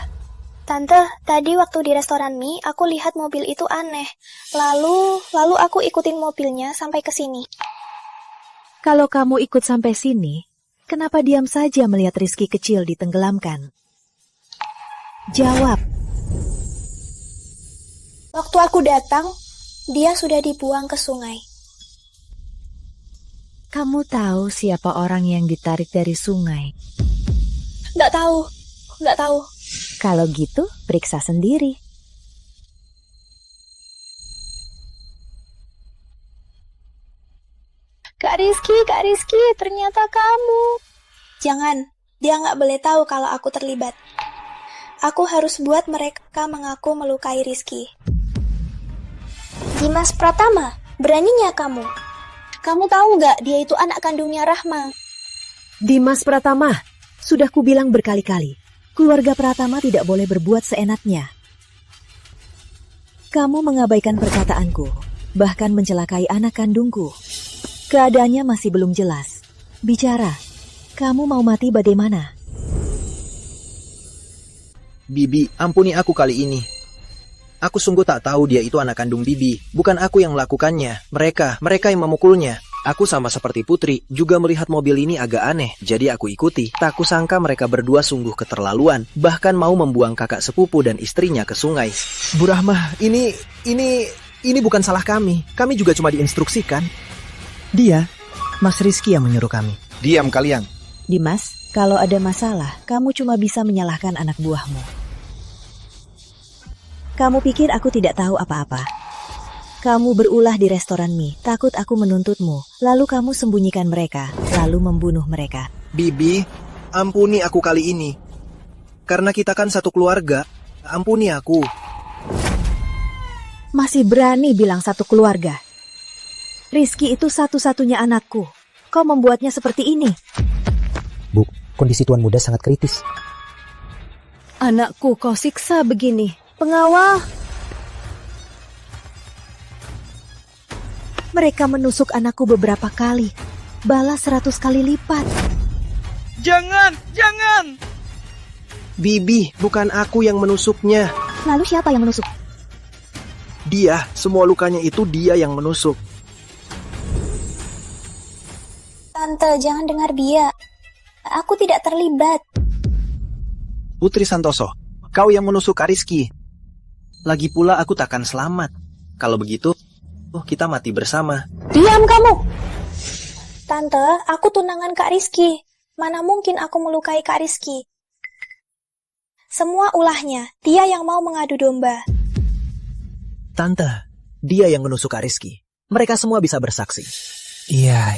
Tante, tadi waktu di restoran mie, aku lihat mobil itu aneh. Lalu aku ikutin mobilnya sampai ke sini. Kalau kamu ikut sampai sini, kenapa diam saja melihat Rizky kecil ditenggelamkan? Jawab. Waktu aku datang, dia sudah dibuang ke sungai. Kamu tahu siapa orang yang ditarik dari sungai? Nggak tahu. Kalau gitu, periksa sendiri. Kak Rizky, ternyata kamu. Jangan, dia nggak boleh tahu kalau aku terlibat. Aku harus buat mereka mengaku melukai Rizky. Dimas Pratama, beraninya kamu. Kamu tahu nggak dia itu anak kandungnya Rahma? Dimas Pratama, sudah kubilang berkali-kali. Keluarga Pratama tidak boleh berbuat seenaknya. Kamu mengabaikan perkataanku, bahkan mencelakai anak kandungku. Keadaannya masih belum jelas. Bicara, kamu mau mati bagaimana? Bibi, ampuni aku kali ini. Aku sungguh tak tahu dia itu anak kandung Bibi. Bukan aku yang melakukannya. Mereka yang memukulnya. Aku sama seperti Putri, juga melihat mobil ini agak aneh, jadi aku ikuti. Tak kusangka mereka berdua sungguh keterlaluan, bahkan mau membuang kakak sepupu dan istrinya ke sungai. Bu Rahma, ini bukan salah kami. Kami juga cuma diinstruksikan. Dia, Mas Rizky yang menyuruh kami. Diam kalian. Dimas, kalau ada masalah, kamu cuma bisa menyalahkan anak buahmu. Kamu pikir aku tidak tahu apa-apa? Kamu berulah di restoran mie, takut aku menuntutmu, lalu kamu sembunyikan mereka, lalu membunuh mereka. Bibi, ampuni aku kali ini. Karena kita kan satu keluarga, ampuni aku. Masih berani bilang satu keluarga? Rizky itu satu-satunya anakku. Kau membuatnya seperti ini. Bu, kondisi Tuan Muda sangat kritis. Anakku kau siksa begini. Pengawal. Mereka menusuk anakku beberapa kali. Balas 100 kali lipat. Jangan! Bibi, bukan aku yang menusuknya. Lalu siapa yang menusuk? Dia, semua lukanya itu dia yang menusuk. Tante, jangan dengar dia. Aku tidak terlibat. Putri Santoso, kau yang menusuk Kak Rizky. Lagi pula aku takkan selamat. Kalau begitu, kita mati bersama. Diam kamu! Tante, aku tunangan Kak Rizky. Mana mungkin aku melukai Kak Rizky? Semua ulahnya, dia yang mau mengadu domba. Tante, dia yang menusuk Kak Rizky. Mereka semua bisa bersaksi. Iya.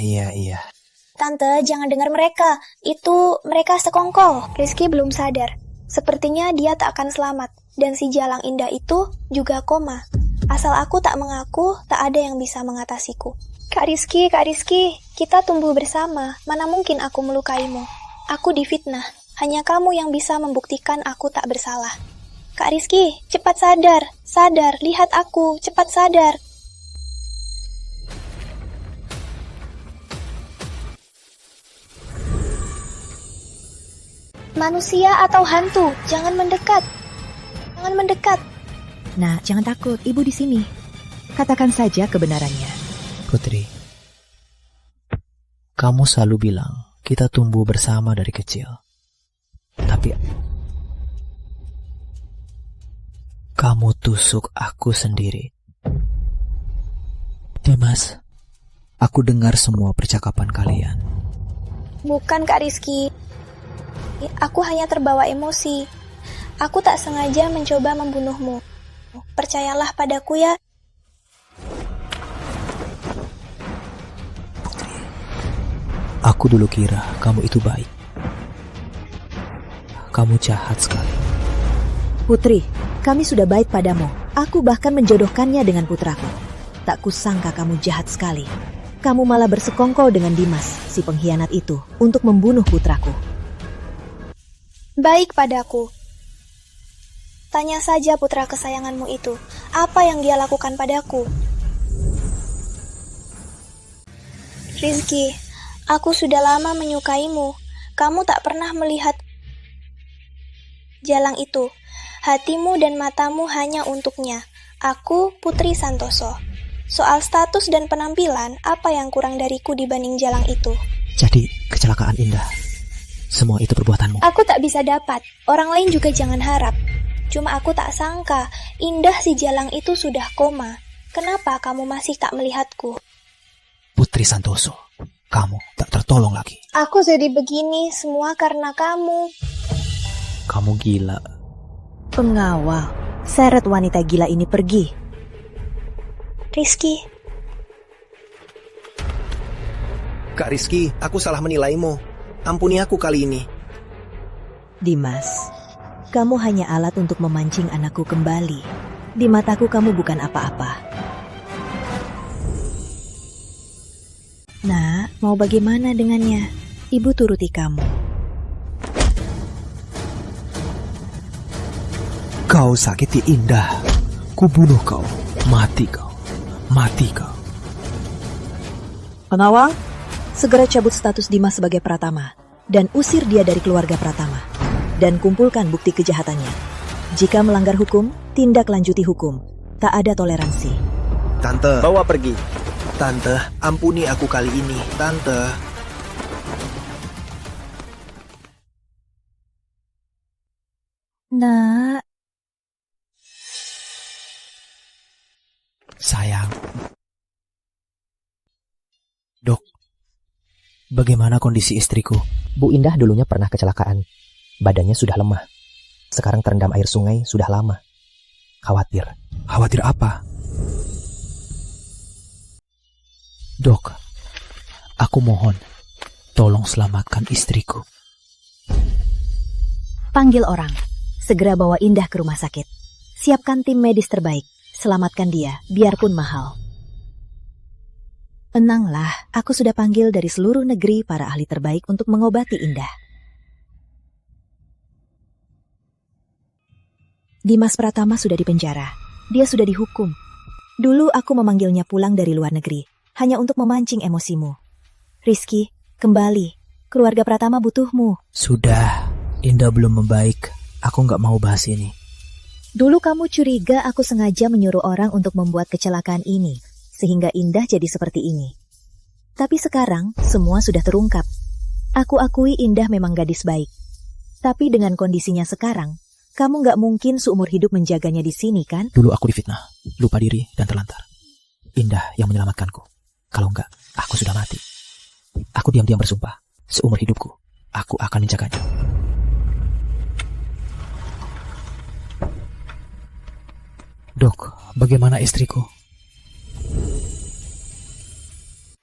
Tante, jangan dengar mereka. Itu mereka sekongkol. Rizky belum sadar. Sepertinya dia tak akan selamat. Dan si Jalang Indah itu juga koma. Asal aku tak mengaku, tak ada yang bisa mengatasiku. Kak Rizky, kita tumbuh bersama. Mana mungkin aku melukaimu? Aku difitnah. Hanya kamu yang bisa membuktikan aku tak bersalah. Kak Rizky, cepat sadar. Sadar, lihat aku. Cepat sadar. Manusia atau hantu, jangan mendekat. Jangan mendekat. Nah, jangan takut, ibu di sini. Katakan saja kebenarannya. Putri, kamu selalu bilang kita tumbuh bersama dari kecil. Tapi kamu tusuk aku sendiri. Dimas, aku dengar semua percakapan kalian. Bukan Kak Rizky. Aku hanya terbawa emosi. Aku tak sengaja mencoba membunuhmu. Percayalah padaku ya. Putri, aku dulu kira kamu itu baik. Kamu jahat sekali. Putri, kami sudah baik padamu. Aku bahkan menjodohkannya dengan putraku. Tak kusangka kamu jahat sekali. Kamu malah bersekongkol dengan Dimas, si pengkhianat itu, untuk membunuh putraku. Baik padaku. Tanya saja putra kesayanganmu itu, apa yang dia lakukan padaku? Rizky, aku sudah lama menyukaimu. Kamu tak pernah melihat Jalang itu. Hatimu dan matamu hanya untuknya. Aku Putri Santoso. Soal status dan penampilan, apa yang kurang dariku dibanding Jalang itu? Jadi, kecelakaan Indah. Semua itu perbuatanmu. Aku tak bisa dapat. Orang lain juga jangan harap. Cuma aku tak sangka, Indah si Jalang itu sudah koma. Kenapa kamu masih tak melihatku? Putri Santoso, kamu tak tertolong lagi. Aku jadi begini semua karena kamu. Kamu gila. Pengawal, seret wanita gila ini pergi. Rizky. Kak Rizky, aku salah menilaimu. Ampuni aku kali ini. Dimas, kamu hanya alat untuk memancing anakku kembali. Di mataku kamu bukan apa-apa. Nak, mau bagaimana dengannya? Ibu turuti kamu. Kau sakiti Indah. Kubunuh kau. Mati kau. Mati kau. Pengawal, segera cabut status Dimas sebagai Pratama dan usir dia dari keluarga Pratama. Dan kumpulkan bukti kejahatannya. Jika melanggar hukum, tindak lanjuti hukum. Tak ada toleransi. Tante, Bawa pergi. Tante, ampuni aku kali ini. Tante. Nak. Sayang. Dok, bagaimana kondisi istriku? Bu Indah dulunya pernah kecelakaan. Badannya sudah lemah. Sekarang terendam air sungai sudah lama. Khawatir. Khawatir apa? Dok, aku mohon, tolong selamatkan istriku. Panggil orang. Segera bawa Indah ke rumah sakit. Siapkan tim medis terbaik. Selamatkan dia, biarpun mahal. Tenanglah, aku sudah panggil dari seluruh negeri para ahli terbaik untuk mengobati Indah. Dimas Pratama sudah dipenjara. Dia sudah dihukum. Dulu aku memanggilnya pulang dari luar negeri, hanya untuk memancing emosimu. Rizky, kembali. Keluarga Pratama butuhmu. Sudah, Indah belum membaik. Aku nggak mau bahas ini. Dulu kamu curiga aku sengaja menyuruh orang untuk membuat kecelakaan ini, sehingga Indah jadi seperti ini. Tapi sekarang, semua sudah terungkap. Aku akui Indah memang gadis baik. Tapi dengan kondisinya sekarang, kamu nggak mungkin seumur hidup menjaganya di sini, kan? Dulu aku difitnah, lupa diri, dan terlantar. Indah yang menyelamatkanku. Kalau enggak, aku sudah mati. Aku diam-diam bersumpah, seumur hidupku, aku akan menjaganya. Dok, bagaimana istriku?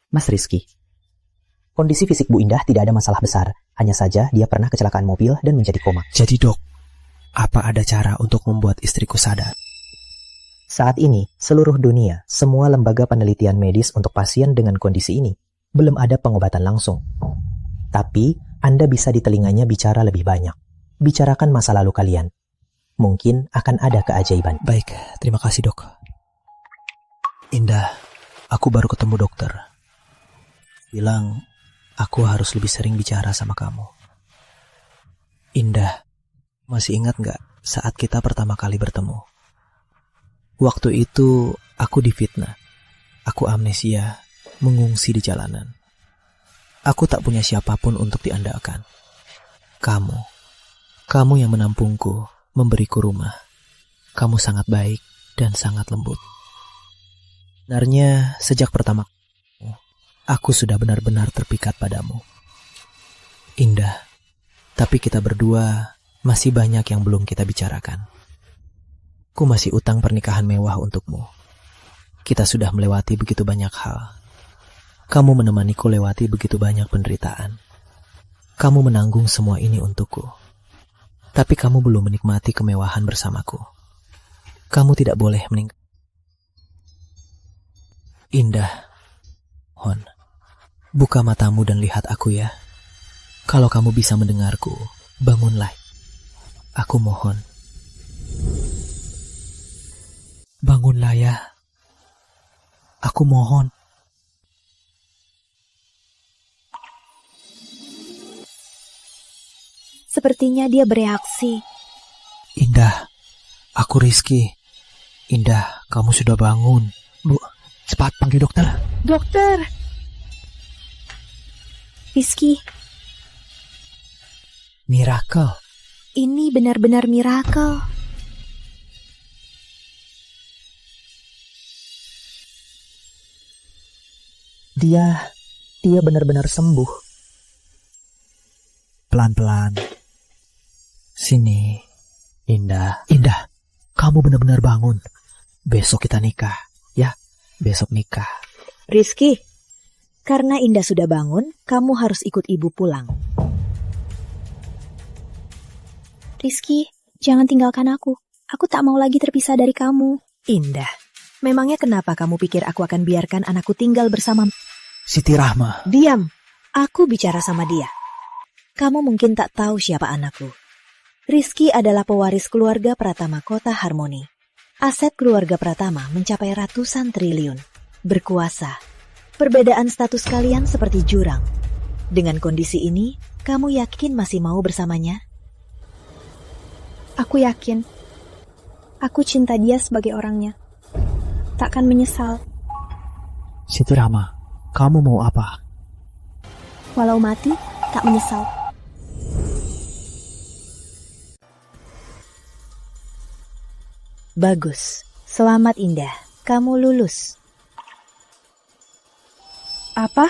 Mas Rizky, kondisi fisik Bu Indah tidak ada masalah besar. Hanya saja dia pernah kecelakaan mobil dan menjadi koma. Jadi dok, apa ada cara untuk membuat istriku sadar? Saat ini, seluruh dunia, semua lembaga penelitian medis untuk pasien dengan kondisi ini, belum ada pengobatan langsung. Tapi, Anda bisa di telinganya bicara lebih banyak. Bicarakan masa lalu kalian. Mungkin akan ada keajaiban. Baik, terima kasih dok. Indah, aku baru ketemu dokter. Bilang, aku harus lebih sering bicara sama kamu. Indah, masih ingat gak saat kita pertama kali bertemu? Waktu itu, aku difitnah. Aku amnesia, mengungsi di jalanan. Aku tak punya siapapun untuk diandalkan. Kamu yang menampungku, memberiku rumah. Kamu sangat baik dan sangat lembut. Sebenarnya, sejak pertama aku sudah benar-benar terpikat padamu. Indah, tapi kita berdua masih banyak yang belum kita bicarakan. Aku masih utang pernikahan mewah untukmu. Kita sudah melewati begitu banyak hal. Kamu menemaniku lewati begitu banyak penderitaan. Kamu menanggung semua ini untukku. Tapi kamu belum menikmati kemewahan bersamaku. Kamu tidak boleh meninggal. Indah, Hon, buka matamu dan lihat aku ya. Kalau kamu bisa mendengarku, bangunlah. Aku mohon. Bangunlah ya. Aku mohon. Sepertinya dia bereaksi. Indah, aku Rizky. Indah, kamu sudah bangun. Bu, cepat panggil dokter. Dokter! Rizky, miracle. Ini benar-benar miracle. Dia benar-benar sembuh. Pelan-pelan. Sini, Indah. Indah, kamu benar-benar bangun. Besok kita nikah, ya? Besok nikah. Rizky, karena Indah sudah bangun, kamu harus ikut ibu pulang. Rizky, jangan tinggalkan aku. Aku tak mau lagi terpisah dari kamu. Indah, memangnya kenapa kamu pikir aku akan biarkan anakku tinggal bersama Siti Rahma? Diam, aku bicara sama dia. Kamu mungkin tak tahu siapa anakku. Rizky adalah pewaris keluarga Pratama Kota Harmoni. Aset keluarga Pratama mencapai ratusan triliun. Berkuasa. Perbedaan status kalian seperti jurang. Dengan kondisi ini, kamu yakin masih mau bersamanya? Aku yakin. Aku cinta dia sebagai orangnya. Takkan menyesal. Siti Rahma, kamu mau apa? Walau mati, tak menyesal. Bagus. Selamat Indah. Kamu lulus. Apa?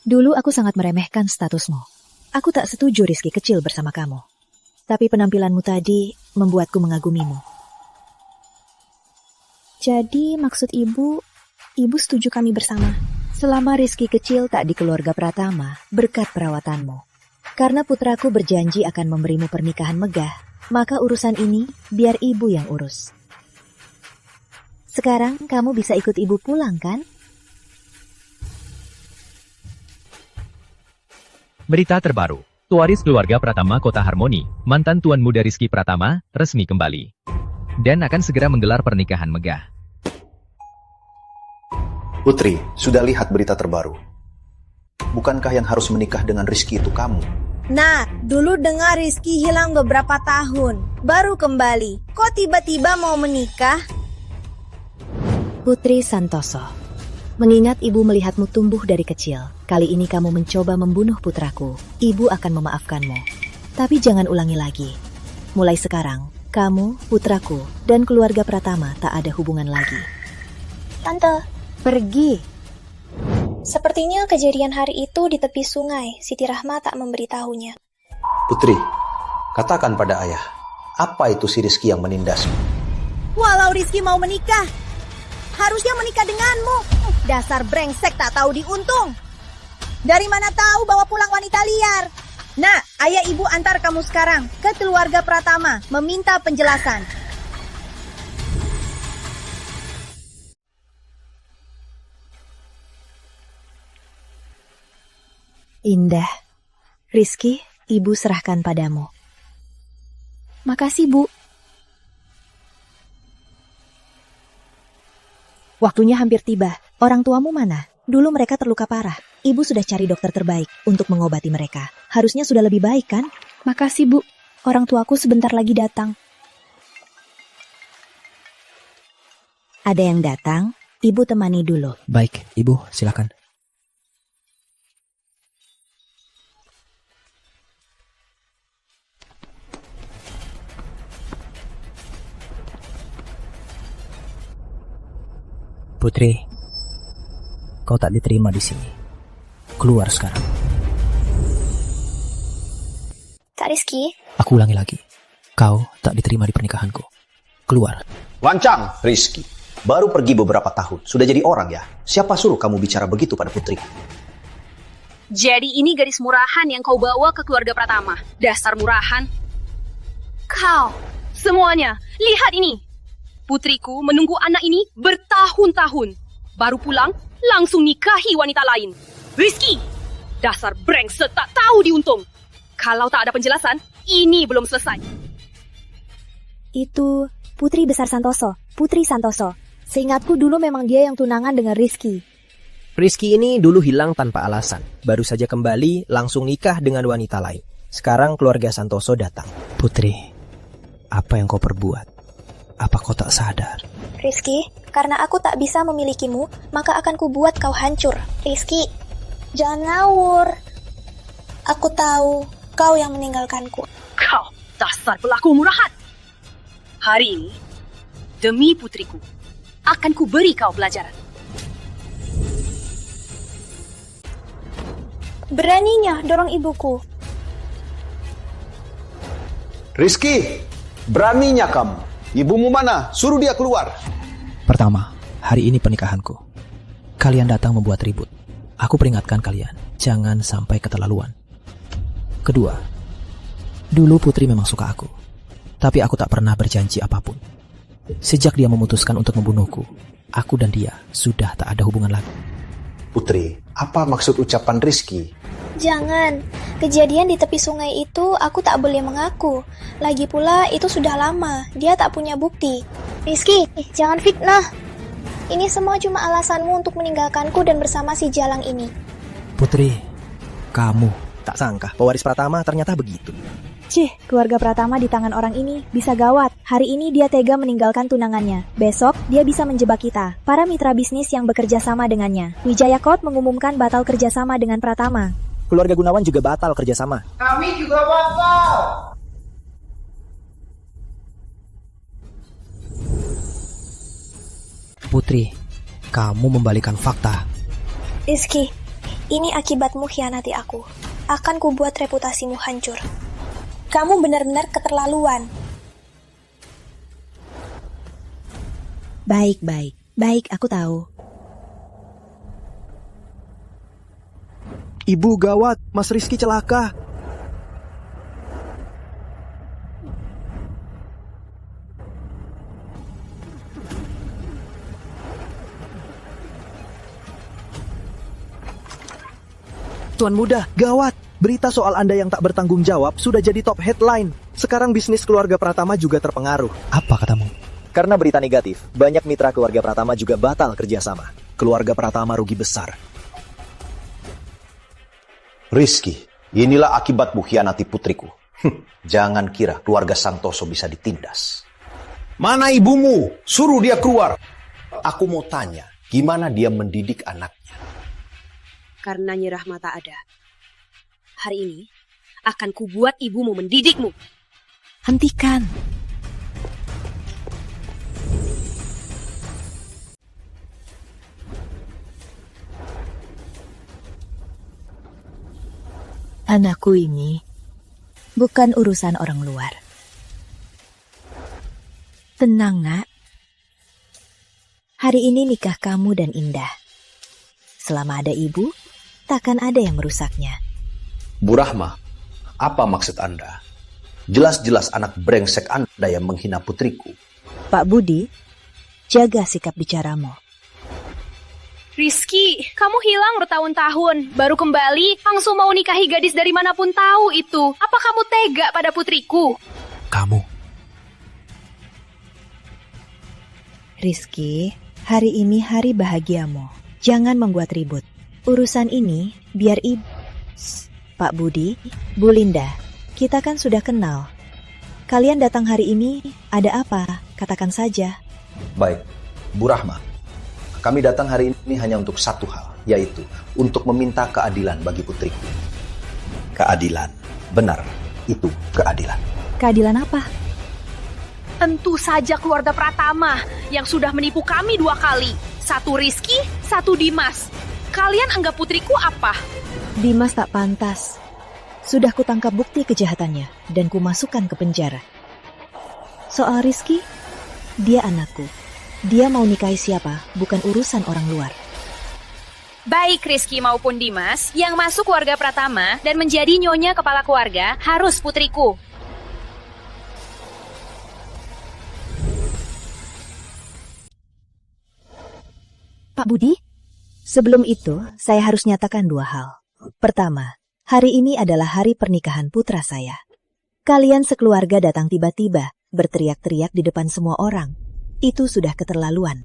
Dulu aku sangat meremehkan statusmu. Aku tak setuju Rizky kecil bersama kamu. Tapi penampilanmu tadi membuatku mengagumimu. Jadi maksud ibu setuju kami bersama? Selama Rizky kecil tak di keluarga Pratama berkat perawatanmu. Karena putraku berjanji akan memberimu pernikahan megah, maka urusan ini biar ibu yang urus. Sekarang kamu bisa ikut ibu pulang, kan? Berita terbaru. Pewaris keluarga Pratama Kota Harmoni, mantan Tuan Muda Rizky Pratama, resmi kembali. Dan akan segera menggelar pernikahan megah. Putri, sudah lihat berita terbaru. Bukankah yang harus menikah dengan Rizky itu kamu? Nah, dulu dengar Rizky hilang beberapa tahun, baru kembali. Kok tiba-tiba mau menikah? Putri Santoso, Mengingat ibu melihatmu tumbuh dari kecil, kali ini kamu mencoba membunuh putraku. Ibu akan memaafkanmu. Tapi jangan ulangi lagi. Mulai sekarang, kamu, putraku, dan keluarga Pratama tak ada hubungan lagi. Tante, pergi. Sepertinya kejadian hari itu di tepi sungai, Siti Rahma tak memberitahunya. Putri, katakan pada ayah, apa itu si Rizky yang menindasmu? Walau Rizky mau menikah, harusnya menikah denganmu. Dasar brengsek tak tahu diuntung. Dari mana tahu bawa pulang wanita liar? Nah, ayah ibu antar kamu sekarang ke keluarga Pratama meminta penjelasan. Indah, Rizky, ibu serahkan padamu. Makasih, Bu. Waktunya hampir tiba. Orang tuamu mana? Dulu mereka terluka parah. Ibu sudah cari dokter terbaik untuk mengobati mereka. Harusnya sudah lebih baik, kan? Makasih, Bu. Orang tuaku sebentar lagi datang. Ada yang datang? Ibu temani dulu. Baik, Ibu, silakan. Putri, kau tak diterima di sini. Keluar sekarang. Kak Rizky? Aku ulangi lagi. Kau tak diterima di pernikahanku. Keluar. Lancang, Rizky. Baru pergi beberapa tahun. Sudah jadi orang ya? Siapa suruh kamu bicara begitu pada putri? Jadi ini gadis murahan yang kau bawa ke keluarga Pratama. Dasar murahan. Kau, semuanya, lihat ini. Putriku menunggu anak ini bertahun-tahun. Baru pulang, langsung nikahi wanita lain. Rizky, dasar brengsek tak tahu diuntung. Kalau tak ada penjelasan, ini belum selesai. Itu Putri Besar Santoso, Putri Santoso. Seingatku dulu memang dia yang tunangan dengan Rizky. Rizky ini dulu hilang tanpa alasan. Baru saja kembali, langsung nikah dengan wanita lain. Sekarang keluarga Santoso datang. Putri, apa yang kau perbuat? Apa kau tak sadar? Rizky, karena aku tak bisa memilikimu, maka akan kubuat kau hancur. Rizky, jangan ngawur. Aku tahu kau yang meninggalkanku. Kau, dasar pelaku murahan. Hari ini, demi putriku, akan kuberi kau pelajaran. Beraninya dorong ibuku. Rizky, beraninya kamu. Ibumu mana? Suruh dia keluar. Pertama, hari ini pernikahanku. Kalian datang membuat ribut. Aku peringatkan kalian, jangan sampai keterlaluan. Kedua, dulu Putri memang suka aku. Tapi aku tak pernah berjanji apapun. Sejak dia memutuskan untuk membunuhku, aku dan dia sudah tak ada hubungan lagi. Putri, apa maksud ucapan Rizky? Jangan. Kejadian di tepi sungai itu aku tak boleh mengaku. Lagi pula itu sudah lama. Dia tak punya bukti. Rizky, jangan fitnah. Ini semua cuma alasanmu untuk meninggalkanku dan bersama si Jalang ini. Putri, kamu. Tak sangka, pewaris Pratama ternyata begitu. Cih, keluarga Pratama di tangan orang ini bisa gawat. Hari ini dia tega meninggalkan tunangannya. Besok, dia bisa menjebak kita, para mitra bisnis yang bekerja sama dengannya. Wijaya Corp mengumumkan batal kerjasama dengan Pratama. Keluarga Gunawan juga batal kerjasama. Kami juga batal. Putri, kamu membalikan fakta. Rizky, ini akibatmu khianati aku. Akan kubuat reputasimu hancur. Kamu benar-benar keterlaluan. Baik, aku tahu. Ibu, gawat, Mas Rizky celaka. Tuan Muda, gawat. Berita soal Anda yang tak bertanggung jawab sudah jadi top headline. Sekarang bisnis keluarga Pratama juga terpengaruh. Apa katamu? Karena berita negatif, banyak mitra keluarga Pratama juga batal kerjasama. Keluarga Pratama rugi besar. Rizky, inilah akibatmu khianati putriku. Jangan kira keluarga Santoso bisa ditindas. Mana ibumu? Suruh dia keluar. Aku mau tanya, Gimana dia mendidik anaknya? Karena Nyi Rahma tak ada. Hari ini akan kubuat ibumu mendidikmu. Hentikan. Anakku ini bukan urusan orang luar. Tenang, Nak. Hari ini nikah kamu dan Indah. Selama ada ibu, takkan ada yang merusaknya. Bu Rahma, apa maksud Anda? Jelas-jelas anak brengsek Anda yang menghina putriku. Pak Budi, jaga sikap bicaramu. Rizky, kamu hilang bertahun-tahun, baru kembali langsung mau nikahi gadis dari manapun tahu itu. Apa kamu tega pada putriku? Kamu. Rizky, hari ini hari bahagiamu. Jangan membuat ribut. Urusan ini biar ibu... Pak Budi, Bu Linda, kita kan sudah kenal. Kalian datang hari ini, ada apa? Katakan saja. Baik, Bu Rahma. Kami datang hari ini hanya untuk satu hal, yaitu untuk meminta keadilan bagi putriku. Keadilan. Benar, itu keadilan. Keadilan apa? Tentu saja keluarga Pratama yang sudah menipu kami 2 kali. Satu Rizky, satu Dimas. Kalian anggap putriku apa? Dimas tak pantas. Sudah kutangkap bukti kejahatannya dan kumasukkan ke penjara. Soal Rizky, dia anakku. Dia mau nikahi siapa, bukan urusan orang luar. Baik Rizky maupun Dimas, yang masuk keluarga Pratama dan menjadi nyonya kepala keluarga harus putriku. Pak Budi, sebelum itu saya harus nyatakan 2 hal. Pertama, hari ini adalah hari pernikahan putra saya. Kalian sekeluarga datang tiba-tiba, berteriak-teriak di depan semua orang. Itu sudah keterlaluan.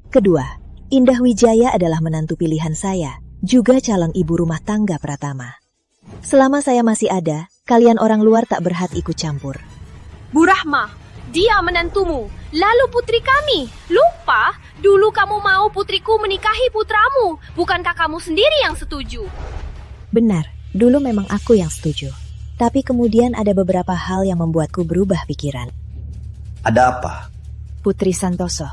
Kedua, Indah Wijaya adalah menantu pilihan saya, juga calon ibu rumah tangga Pratama. Selama saya masih ada, kalian orang luar tak berhak ikut campur. Bu Rahma, dia menantumu, lalu putri kami. Lupa, dulu kamu mau putriku menikahi putramu, bukankah kamu sendiri yang setuju? Benar, dulu memang aku yang setuju. Tapi kemudian ada beberapa hal yang membuatku berubah pikiran. Ada apa? Putri Santoso,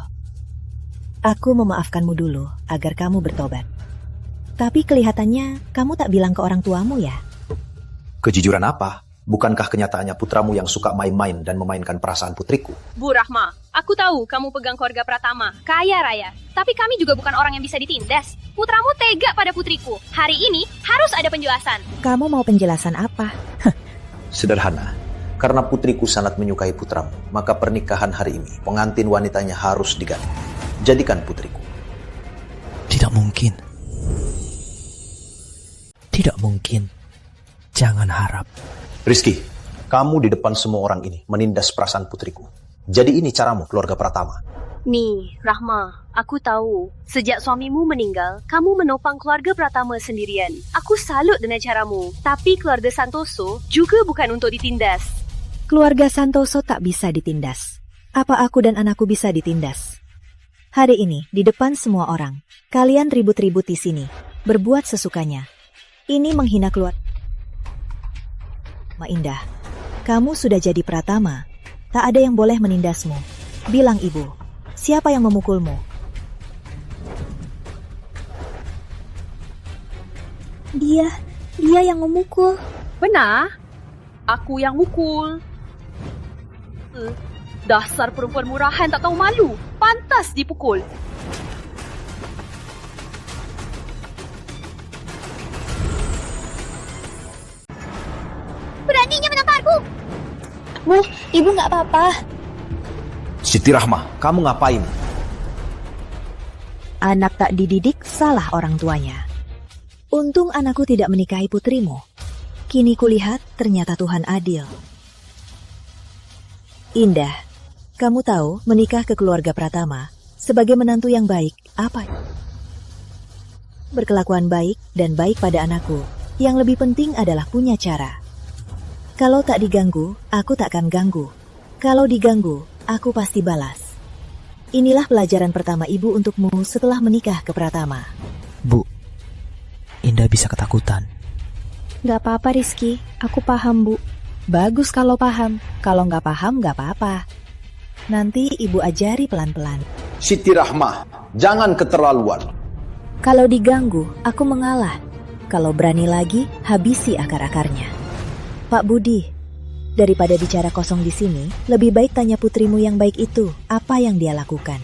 aku memaafkanmu dulu agar kamu bertobat. Tapi kelihatannya kamu tak bilang ke orang tuamu ya? Kejujuran apa? Bukankah kenyataannya putramu yang suka main-main dan memainkan perasaan putriku? Bu Rahma, aku tahu kamu pegang keluarga Pratama, kaya raya. Tapi kami juga bukan orang yang bisa ditindas. Putramu tega pada putriku. Hari ini harus ada penjelasan. Kamu mau penjelasan apa? Sederhana. Karena putriku sangat menyukai putramu, maka pernikahan hari ini pengantin wanitanya harus diganti. Jadikan putriku. Tidak mungkin. Tidak mungkin. Jangan harap. Rizky, kamu di depan semua orang ini menindas perasaan putriku. Jadi ini caramu, keluarga Pratama. Nih, Rahma, aku tahu. Sejak suamimu meninggal, kamu menopang keluarga Pratama sendirian. Aku salut dengan caramu. Tapi keluarga Santoso juga bukan untuk ditindas. Keluarga Santoso tak bisa ditindas. Apa aku dan anakku bisa ditindas? Hari ini, di depan semua orang, kalian ribut-ribut di sini, berbuat sesukanya. Ini menghina keluarga. Ma Indah, kamu sudah jadi Pratama. Tak ada yang boleh menindasmu. Bilang ibu, siapa yang memukulmu? Dia yang memukul. Benar, aku yang mukul. Dasar perempuan murahan tak tahu malu. Pantas dipukul. Beraninya menamparku. Bu, ibu nggak apa-apa. Siti Rahma, kamu ngapain? Anak tak dididik salah orang tuanya. Untung anakku tidak menikahi putrimu. Kini kulihat ternyata Tuhan adil. Indah, kamu tahu menikah ke keluarga Pratama sebagai menantu yang baik apa? Berkelakuan baik dan baik pada anakku. Yang lebih penting adalah punya cara. Kalau tak diganggu, aku tak akan ganggu. Kalau diganggu, aku pasti balas. inilah pelajaran pertama ibu untukmu setelah menikah ke Pratama. Bu, Indah bisa ketakutan. Gak apa-apa Rizky, aku paham Bu. Bagus kalau paham, kalau nggak paham nggak apa-apa. Nanti ibu ajari pelan-pelan. Siti Rahmah, jangan keterlaluan. Kalau diganggu, aku mengalah. Kalau berani lagi, habisi akar-akarnya. Pak Budi, daripada bicara kosong di sini, lebih baik tanya putrimu yang baik itu, apa yang dia lakukan.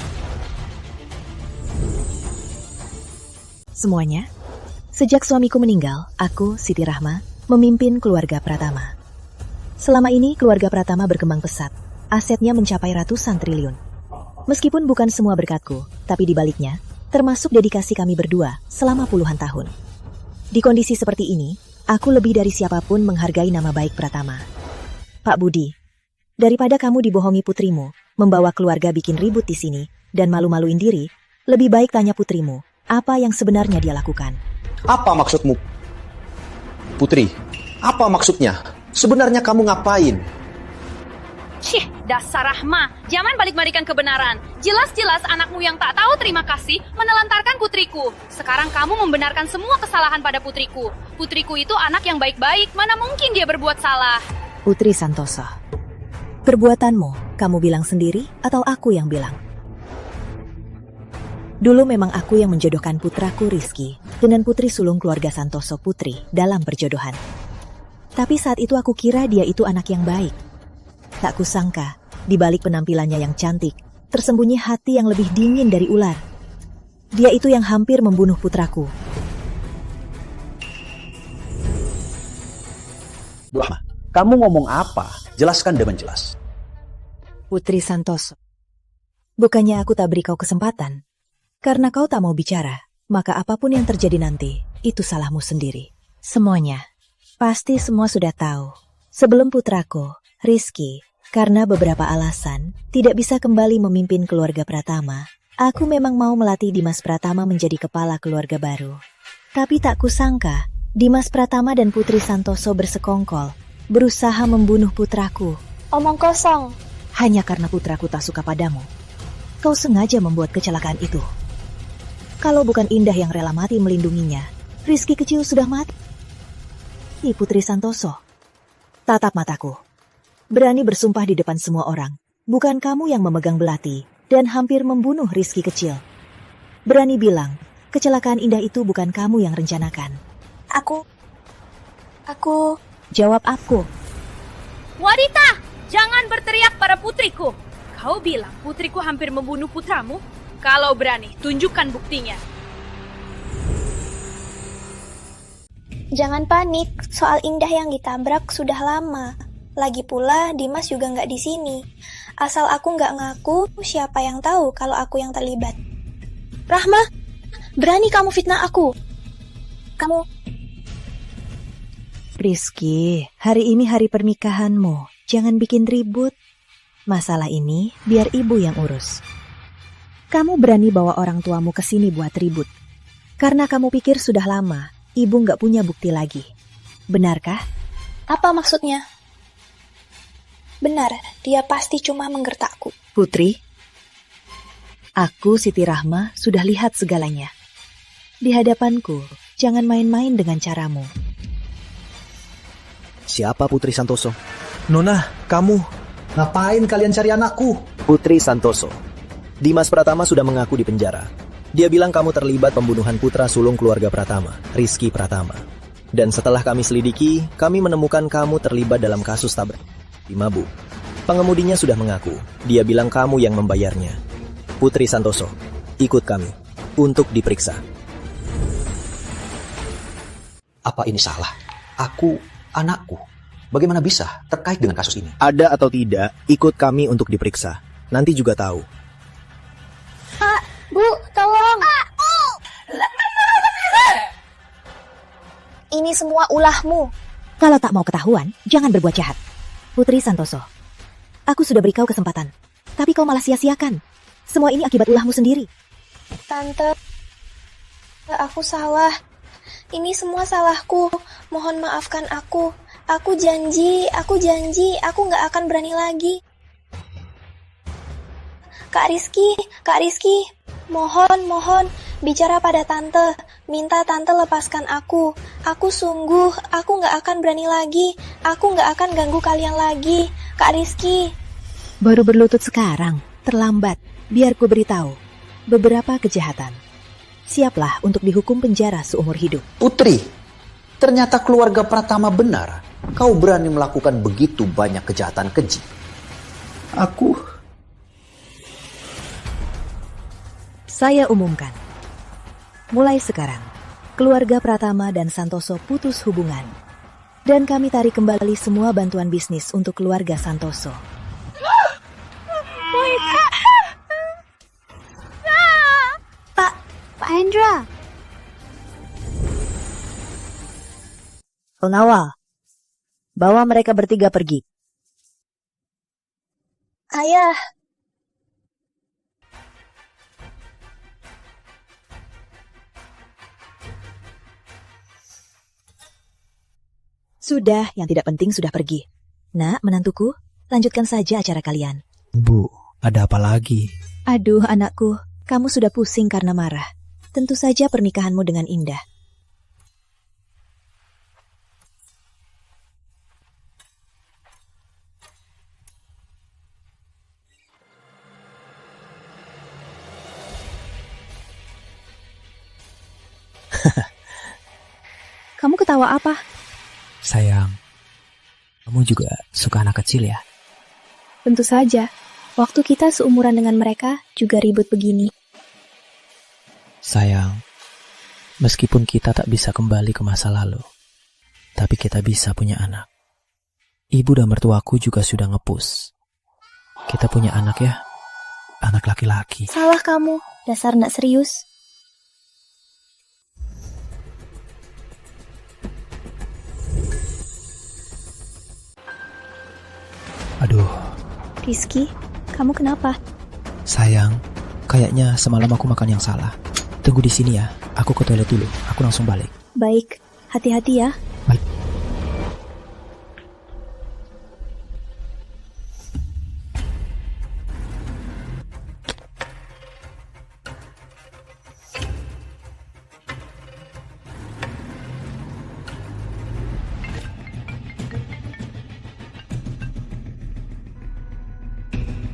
Semuanya, sejak suamiku meninggal, aku, Siti Rahma, memimpin keluarga Pratama. Selama ini keluarga Pratama berkembang pesat, asetnya mencapai ratusan triliun. Meskipun bukan semua berkatku, tapi di baliknya, termasuk dedikasi kami berdua selama puluhan tahun. Di kondisi seperti ini, aku lebih dari siapapun menghargai nama baik Pratama. Pak Budi, daripada kamu dibohongi putrimu, membawa keluarga bikin ribut di sini, dan malu-maluin diri, lebih baik tanya putrimu, apa yang sebenarnya dia lakukan. Apa maksudmu? Putri, apa maksudnya? Sebenarnya kamu ngapain? Cih, dasar Rahma, jangan balik-balikan kebenaran. Jelas-jelas anakmu yang tak tahu terima kasih menelantarkan putriku. Sekarang kamu membenarkan semua kesalahan pada putriku. Putriku itu anak yang baik-baik, mana mungkin dia berbuat salah. Putri Santoso, perbuatanmu kamu bilang sendiri atau aku yang bilang? Dulu memang aku yang menjodohkan putraku Rizky dengan putri sulung keluarga Santoso Putri dalam perjodohan. Tapi saat itu aku kira dia itu anak yang baik. Tak kusangka, di balik penampilannya yang cantik, tersembunyi hati yang lebih dingin dari ular. Dia itu yang hampir membunuh putraku. Rahma, kamu ngomong apa? Jelaskan dengan jelas. Putri Santoso, bukannya aku tak beri kau kesempatan. Karena kau tak mau bicara, maka apapun yang terjadi nanti, itu salahmu sendiri. Semuanya, pasti semua sudah tahu. Sebelum putraku, Rizky, karena beberapa alasan, tidak bisa kembali memimpin keluarga Pratama, aku memang mau melatih Dimas Pratama menjadi kepala keluarga baru. Tapi tak kusangka, Dimas Pratama dan Putri Santoso bersekongkol, berusaha membunuh putraku. Omong kosong. Hanya karena putraku tak suka padamu. Kau sengaja membuat kecelakaan itu. Kalau bukan Indah yang rela mati melindunginya, Rizky kecil sudah mati. Putri Santoso, tatap mataku. Berani bersumpah di depan semua orang, bukan kamu yang memegang belati dan hampir membunuh Rizky kecil. Berani bilang, kecelakaan Indah itu bukan kamu yang rencanakan. Aku... Jawab aku. Wanita, jangan berteriak pada putriku. Kau bilang putriku hampir membunuh putramu? Kalau berani, tunjukkan buktinya. Jangan panik, soal Indah yang ditabrak sudah lama. Lagi pula, Dimas juga nggak di sini. Asal aku nggak ngaku, siapa yang tahu kalau aku yang terlibat. Rahma, berani kamu fitnah aku. Kamu... Rizky, hari ini hari pernikahanmu. Jangan bikin ribut. Masalah ini biar ibu yang urus. Kamu berani bawa orang tuamu ke sini buat ribut. Karena kamu pikir sudah lama, ibu nggak punya bukti lagi. Benarkah? Apa maksudnya? Benar, dia pasti cuma menggertakku. Putri, aku Siti Rahma sudah lihat segalanya. Di hadapanku, jangan main-main dengan caramu. Siapa Putri Santoso? Nona, kamu. Ngapain kalian cari anakku? Putri Santoso. Dimas Pratama sudah mengaku di penjara. Dia bilang kamu terlibat pembunuhan putra sulung keluarga Pratama, Rizky Pratama. Dan setelah kami selidiki, kami menemukan kamu terlibat dalam kasus tabrak di Mabu. Pengemudinya sudah mengaku. Dia bilang kamu yang membayarnya. Putri Santoso, ikut kami untuk diperiksa. Apa ini salah? Aku, anakku. Bagaimana bisa terkait dengan kasus ini? Ada atau tidak, ikut kami untuk diperiksa. Nanti juga tahu. Bu, tolong. Ini semua ulahmu. Kalau tak mau ketahuan, jangan berbuat jahat. Putri Santoso, aku sudah beri kau kesempatan, tapi kau malah sia-siakan. Semua ini akibat ulahmu sendiri. Tante, aku salah. Ini semua salahku. Mohon maafkan aku. Aku janji, aku nggak akan berani lagi. Kak Rizky, mohon, bicara pada tante, minta tante lepaskan aku. Aku gak akan berani lagi, aku gak akan ganggu kalian lagi, Kak Rizky. Baru berlutut sekarang, terlambat, biar ku beritahu. Beberapa kejahatan. Siaplah untuk dihukum penjara seumur hidup. Putri, ternyata keluarga Pratama benar. Kau berani melakukan begitu banyak kejahatan keji. Saya umumkan. Mulai sekarang, keluarga Pratama dan Santoso putus hubungan. Dan kami tarik kembali semua bantuan bisnis untuk keluarga Santoso. Pak Hendra. Pengawal, bawa mereka bertiga pergi. Ayah. Sudah, yang tidak penting sudah pergi. Nak, menantuku, lanjutkan saja acara kalian. Bu, ada apa lagi? Aduh, anakku, kamu sudah pusing karena marah. Tentu saja pernikahanmu dengan Indah. Kamu ketawa apa? Sayang, kamu juga suka anak kecil ya? Tentu saja. Waktu kita seumuran dengan mereka juga ribut begini. Sayang, meskipun kita tak bisa kembali ke masa lalu, tapi kita bisa punya anak. Ibu dan mertuaku juga sudah ngepus. Kita punya anak ya, anak laki-laki. Salah kamu, dasar nggak serius. Aduh. Rizky, kamu kenapa? Sayang, kayaknya semalam aku makan yang salah. Tunggu di sini ya, aku ke toilet dulu. Aku langsung balik. Baik, hati-hati ya. Baik.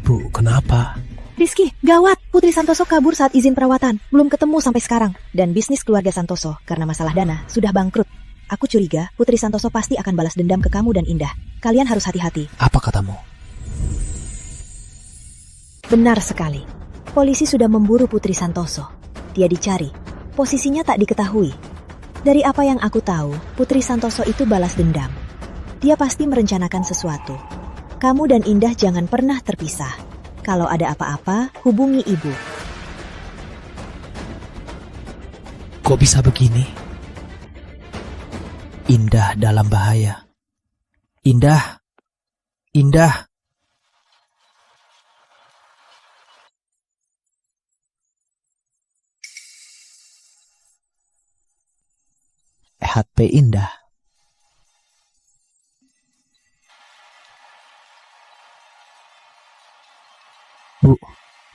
Bu, kenapa? Rizky, gawat! Putri Santoso kabur saat izin perawatan. Belum ketemu sampai sekarang. Dan bisnis keluarga Santoso, karena masalah dana, sudah bangkrut. Aku curiga Putri Santoso pasti akan balas dendam ke kamu dan Indah. Kalian harus hati-hati. Apa katamu? Benar sekali. Polisi sudah memburu Putri Santoso. Dia dicari. Posisinya tak diketahui. Dari apa yang aku tahu, Putri Santoso itu balas dendam. Dia pasti merencanakan sesuatu. Kamu dan Indah jangan pernah terpisah. Kalau ada apa-apa, hubungi ibu. Kok bisa begini? Indah dalam bahaya. Indah. Indah. HP Indah.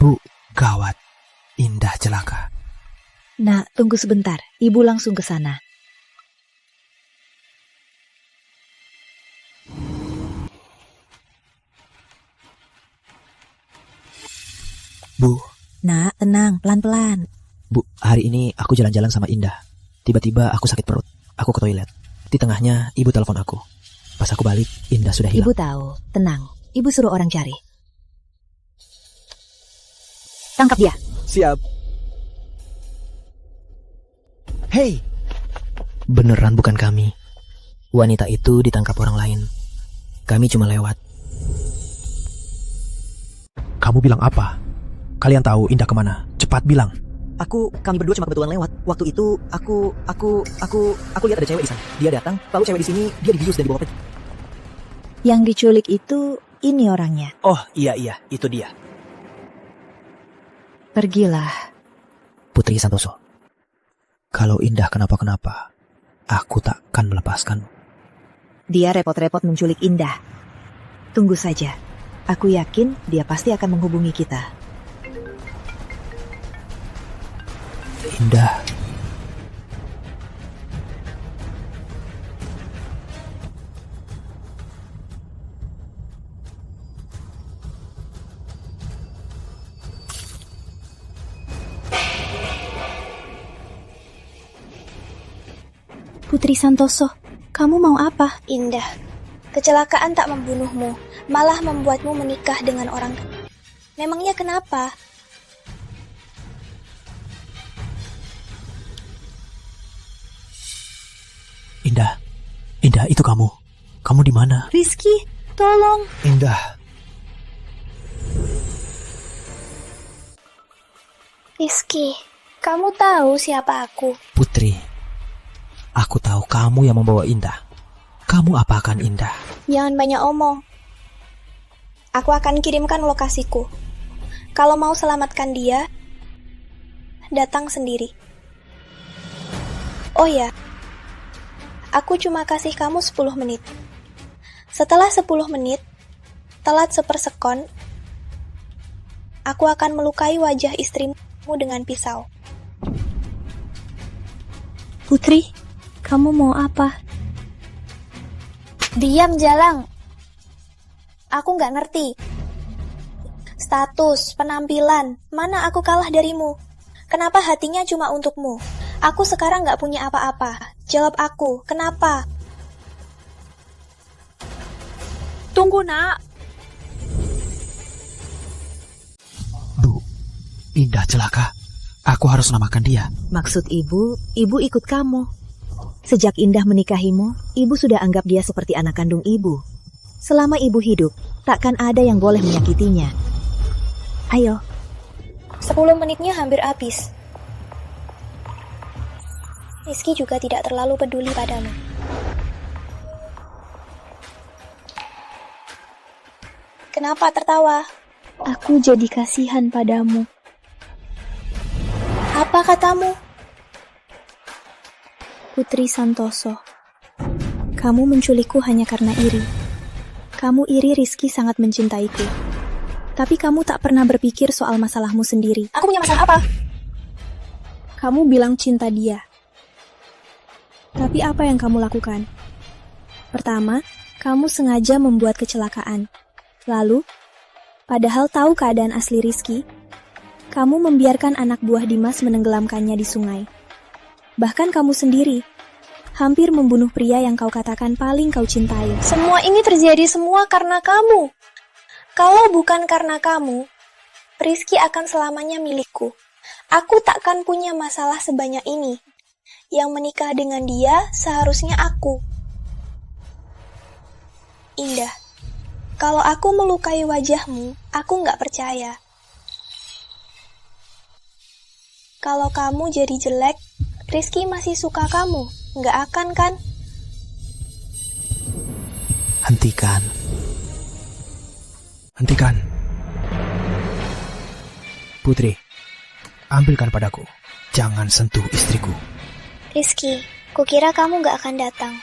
Bu, gawat. Indah celaka. Nak, tunggu sebentar. Ibu langsung ke sana. Bu. Nak, tenang, pelan-pelan. Bu, hari ini aku jalan-jalan sama Indah. Tiba-tiba aku sakit perut. Aku ke toilet. Di tengahnya, ibu telepon aku. Pas aku balik, Indah sudah hilang. Ibu tahu, tenang. Ibu suruh orang cari. Tangkap dia. Siap. Hei! Beneran bukan kami. Wanita itu ditangkap orang lain. Kami cuma lewat. Kamu bilang apa? Kalian tahu Indah kemana? Cepat bilang. Kami berdua cuma kebetulan lewat. Waktu itu, aku lihat ada cewek di sana. Dia datang, lalu cewek di sini, dia dibius dan dibawa pergi. Yang diculik itu, ini orangnya. Oh, iya, itu dia. Pergilah. Putri Santoso, kalau Indah kenapa-kenapa, aku takkan melepaskanmu. Dia repot-repot menculik Indah. Tunggu saja. Aku yakin dia pasti akan menghubungi kita. Indah. Putri Santoso, kamu mau apa? Indah, kecelakaan tak membunuhmu, malah membuatmu menikah dengan orang. Memangnya kenapa? Indah, Indah, itu kamu. Kamu di mana? Rizky, tolong. Indah. Rizky, kamu tahu siapa aku? Putri, aku tahu kamu yang membawa Indah. Kamu apakan Indah? Jangan banyak omong. Aku akan kirimkan lokasiku. Kalau mau selamatkan dia, datang sendiri. Oh ya, aku cuma kasih kamu 10 menit. Setelah 10 menit, telat sepersekon, aku akan melukai wajah istrimu dengan pisau. Putri, kamu mau apa? Diam, Jalang. Aku nggak ngerti. Status, penampilan, mana aku kalah darimu? Kenapa hatinya cuma untukmu? Aku sekarang nggak punya apa-apa. Jawab aku, kenapa? Tunggu, nak. Bu, Indah celaka. Aku harus namakan dia. Maksud ibu ikut kamu. Sejak Indah menikahimu, ibu sudah anggap dia seperti anak kandung ibu. Selama ibu hidup, takkan ada yang boleh menyakitinya. Ayo. 10 menitnya hampir habis. Rizky juga tidak terlalu peduli padamu. Kenapa tertawa? Aku jadi kasihan padamu. Apa katamu? Putri Santoso, kamu menculikku hanya karena iri. Kamu iri Rizky sangat mencintaiku. Tapi kamu tak pernah berpikir soal masalahmu sendiri. Aku punya masalah apa? Kamu bilang cinta dia. Tapi apa yang kamu lakukan? Pertama, kamu sengaja membuat kecelakaan. Lalu, padahal tahu keadaan asli Rizky, kamu membiarkan anak buah Dimas menenggelamkannya di sungai. Bahkan kamu sendiri hampir membunuh pria yang kau katakan paling kau cintai. Semua ini terjadi semua karena kamu. Kalau bukan karena kamu, Rizky akan selamanya milikku. Aku takkan punya masalah sebanyak ini. Yang menikah dengan dia seharusnya aku. Indah, kalau aku melukai wajahmu, aku nggak percaya. Kalau kamu jadi jelek, Rizky masih suka kamu, nggak akan kan? Hentikan. Hentikan. Putri, ambilkan padaku. Jangan sentuh istriku. Rizky, kukira kamu nggak akan datang.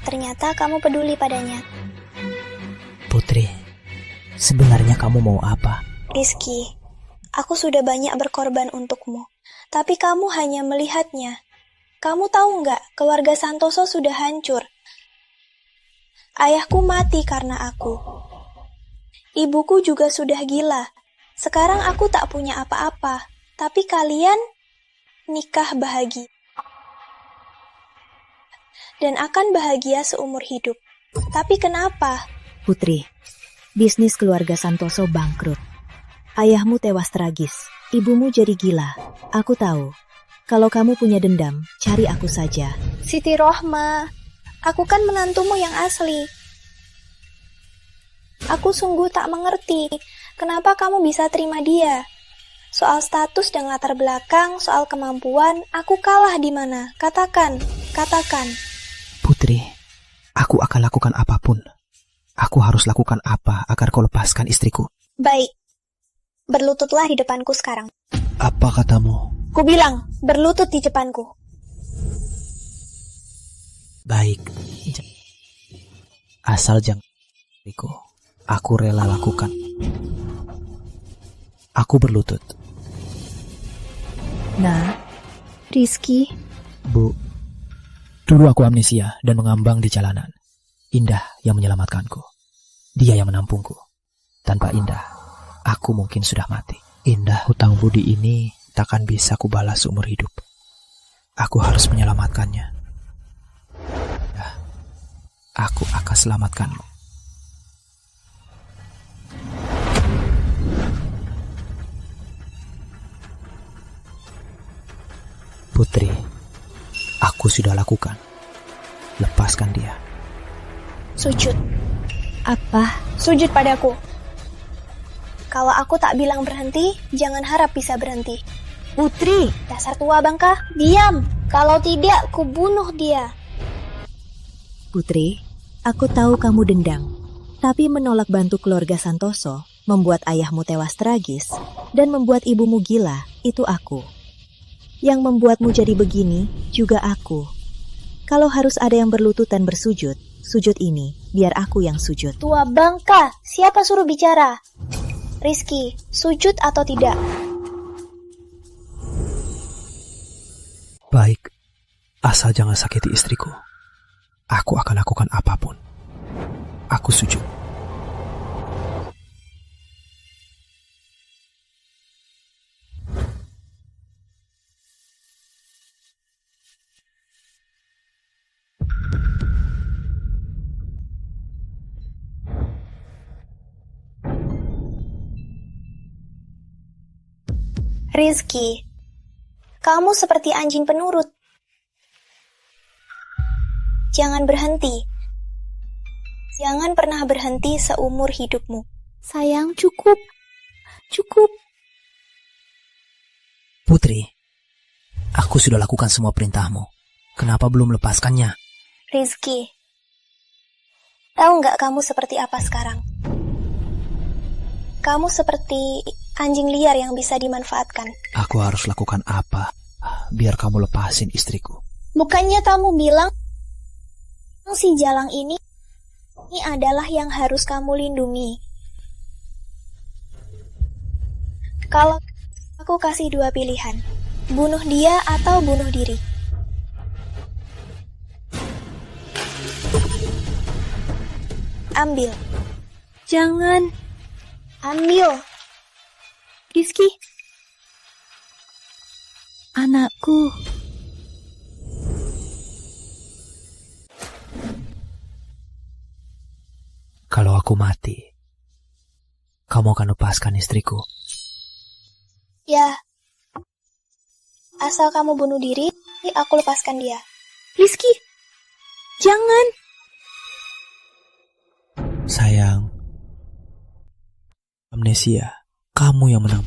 Ternyata kamu peduli padanya. Putri, sebenarnya kamu mau apa? Rizky, aku sudah banyak berkorban untukmu. Tapi kamu hanya melihatnya. Kamu tahu nggak, keluarga Santoso sudah hancur. Ayahku mati karena aku. Ibuku juga sudah gila. Sekarang aku tak punya apa-apa. Tapi kalian nikah bahagia. Dan akan bahagia seumur hidup. Tapi kenapa? Putri, bisnis keluarga Santoso bangkrut. Ayahmu tewas tragis. Ibumu jadi gila. Aku tahu. Kalau kamu punya dendam, cari aku saja. Siti Rohma, aku kan menantumu yang asli. Aku sungguh tak mengerti, kenapa kamu bisa terima dia. Soal status dan latar belakang, soal kemampuan, aku kalah di mana? Katakan. Putri, aku akan lakukan apapun. Aku harus lakukan apa agar kau lepaskan istriku? Baik. Berlututlah di depanku sekarang. Apa katamu? Ku bilang, berlutut di depanku. Baik. Asal jangan aku rela lakukan. Aku berlutut. Nah, Rizky. Bu, dulu aku amnesia dan mengambang di jalanan. Indah yang menyelamatkanku. Dia yang menampungku. Tanpa Indah, aku mungkin sudah mati. Indah, hutang budi ini takkan bisa kubalas seumur hidup. Aku harus menyelamatkannya. Indah, aku akan selamatkanmu. Putri, aku sudah lakukan. Lepaskan dia. Sujud. Apa? Sujud padaku. Kalau aku tak bilang berhenti, jangan harap bisa berhenti. Putri! Dasar tua bangka, diam! Kalau tidak, ku bunuh dia. Putri, aku tahu kamu dendam. Tapi menolak bantu keluarga Santoso, membuat ayahmu tewas tragis, dan membuat ibumu gila, itu aku. Yang membuatmu jadi begini, juga aku. Kalau harus ada yang berlutut dan bersujud, sujud ini, biar aku yang sujud. Tua bangka, siapa suruh bicara? Rizky, sujud atau tidak? Baik, asal jangan sakiti istriku. Aku akan lakukan apapun. Aku sujud. Rizky, kamu seperti anjing penurut. Jangan berhenti. Jangan pernah berhenti seumur hidupmu. Sayang, cukup. Cukup. Putri, aku sudah lakukan semua perintahmu. Kenapa belum lepaskannya? Rizky, tahu nggak kamu seperti apa sekarang? Kamu seperti anjing liar yang bisa dimanfaatkan. Aku harus lakukan apa biar kamu lepasin istriku? Bukannya kamu bilang si Jalang ini adalah yang harus kamu lindungi. Kalau aku kasih dua pilihan, bunuh dia atau bunuh diri. Ambil. Jangan. Ambil. Rizky. Anakku. Kalau aku mati, kamu akan lepaskan istriku? Ya. Asal kamu bunuh diri, aku lepaskan dia. Rizky. Jangan. Sayang. Amnesia, kamu yang menang.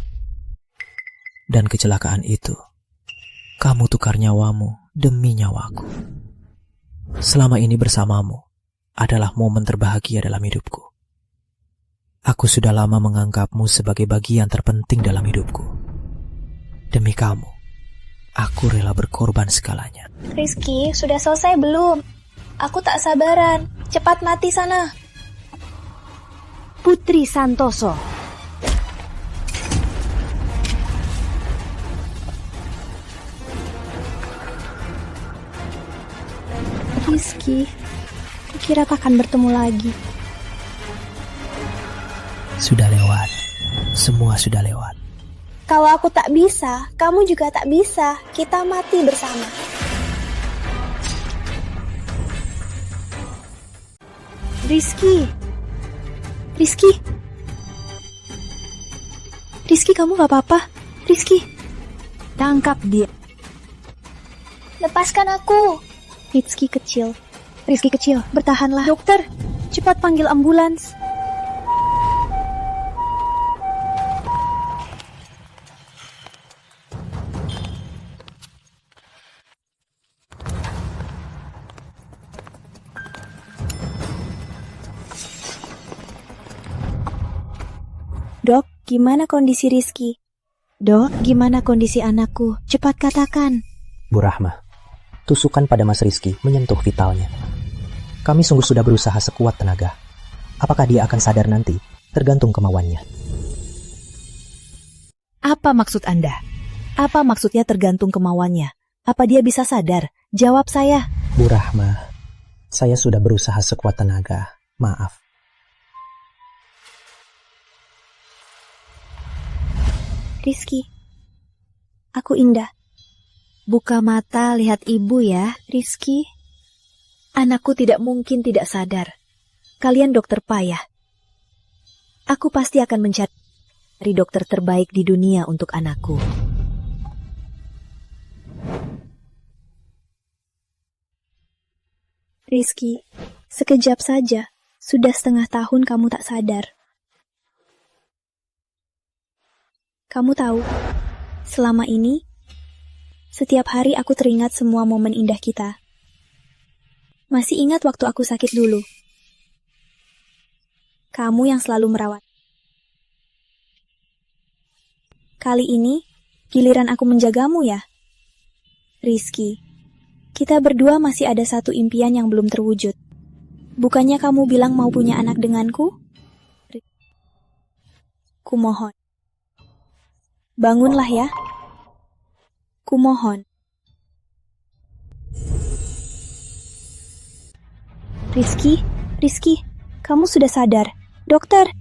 Dan kecelakaan itu, kamu tukar nyawamu demi nyawaku. Selama ini bersamamu adalah momen terbahagia dalam hidupku. Aku sudah lama menganggapmu sebagai bagian terpenting dalam hidupku. Demi kamu, aku rela berkorban segalanya. Rizky, sudah selesai belum? Aku tak sabaran. Cepat mati sana. Putri Santoso. Rizky, kukira takkan bertemu lagi. Sudah lewat. Semua sudah lewat. Kalau aku tak bisa, kamu juga tak bisa. Kita mati bersama. Rizky. Rizky. Rizky, kamu gak apa-apa? Rizky. Tangkap dia. Lepaskan aku. Rizky kecil. Rizky kecil, bertahanlah. Dokter, cepat panggil ambulans. Dok, gimana kondisi Rizky? Dok, gimana kondisi anakku? Cepat katakan. Bu Rahma, tusukan pada Mas Rizky menyentuh vitalnya. Kami sungguh sudah berusaha sekuat tenaga. Apakah dia akan sadar nanti? Tergantung kemauannya. Apa maksud Anda? Apa maksudnya tergantung kemauannya? Apa dia bisa sadar? Jawab saya. Bu Rahma, saya sudah berusaha sekuat tenaga. Maaf. Rizky, aku Indah. Buka mata, lihat ibu ya. Rizky, anakku tidak mungkin tidak sadar. Kalian dokter payah. Aku pasti akan mencari dokter terbaik di dunia untuk anakku. Rizky, sekejap saja. Sudah setengah tahun kamu tak sadar. Kamu tahu, selama ini, setiap hari aku teringat semua momen indah kita. Masih ingat waktu aku sakit dulu. Kamu yang selalu merawat. Kali ini, giliran aku menjagamu ya. Rizky, kita berdua masih ada satu impian yang belum terwujud. Bukannya kamu bilang mau punya anak denganku? Kumohon. Bangunlah ya. Kumohon. Rizky, kamu sudah sadar. Dokter,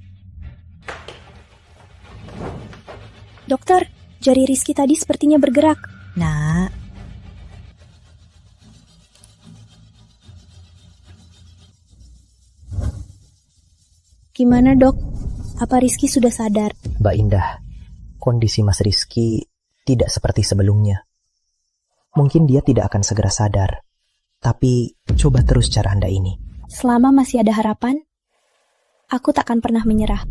jari Rizky tadi sepertinya bergerak. Nak. Gimana dok? Apa Rizky sudah sadar? Mbak Indah, kondisi Mas Rizky tidak seperti sebelumnya. Mungkin dia tidak akan segera sadar. Tapi coba terus cara Anda ini. Selama masih ada harapan, aku takkan pernah menyerah.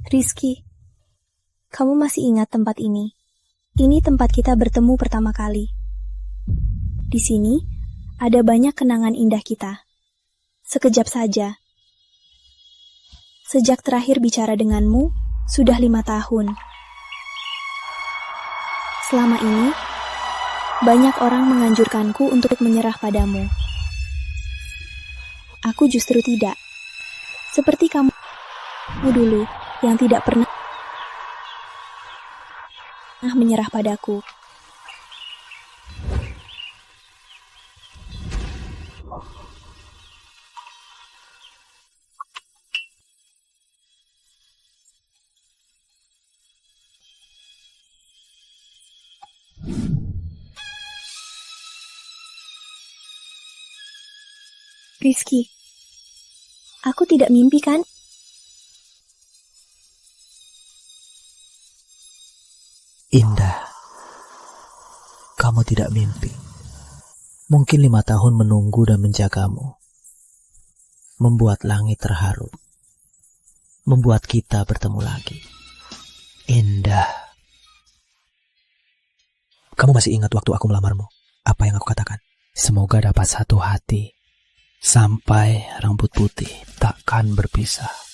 Rizky, kamu masih ingat tempat ini? Ini tempat kita bertemu pertama kali. Di sini, ada banyak kenangan indah kita. Sekejap saja. Sejak terakhir bicara denganmu, sudah 5 tahun. Selama ini, banyak orang menganjurkanku untuk menyerah padamu. Aku justru tidak. Seperti kamu dulu, yang tidak pernah menyerah padaku. Rizky, aku tidak mimpi kan? Indah, kamu tidak mimpi. Mungkin 5 tahun menunggu dan menjagamu, membuat langit terharu, membuat kita bertemu lagi. Indah, kamu masih ingat waktu aku melamarmu? Apa yang aku katakan? Semoga dapat satu hati, sampai rambut putih takkan berpisah.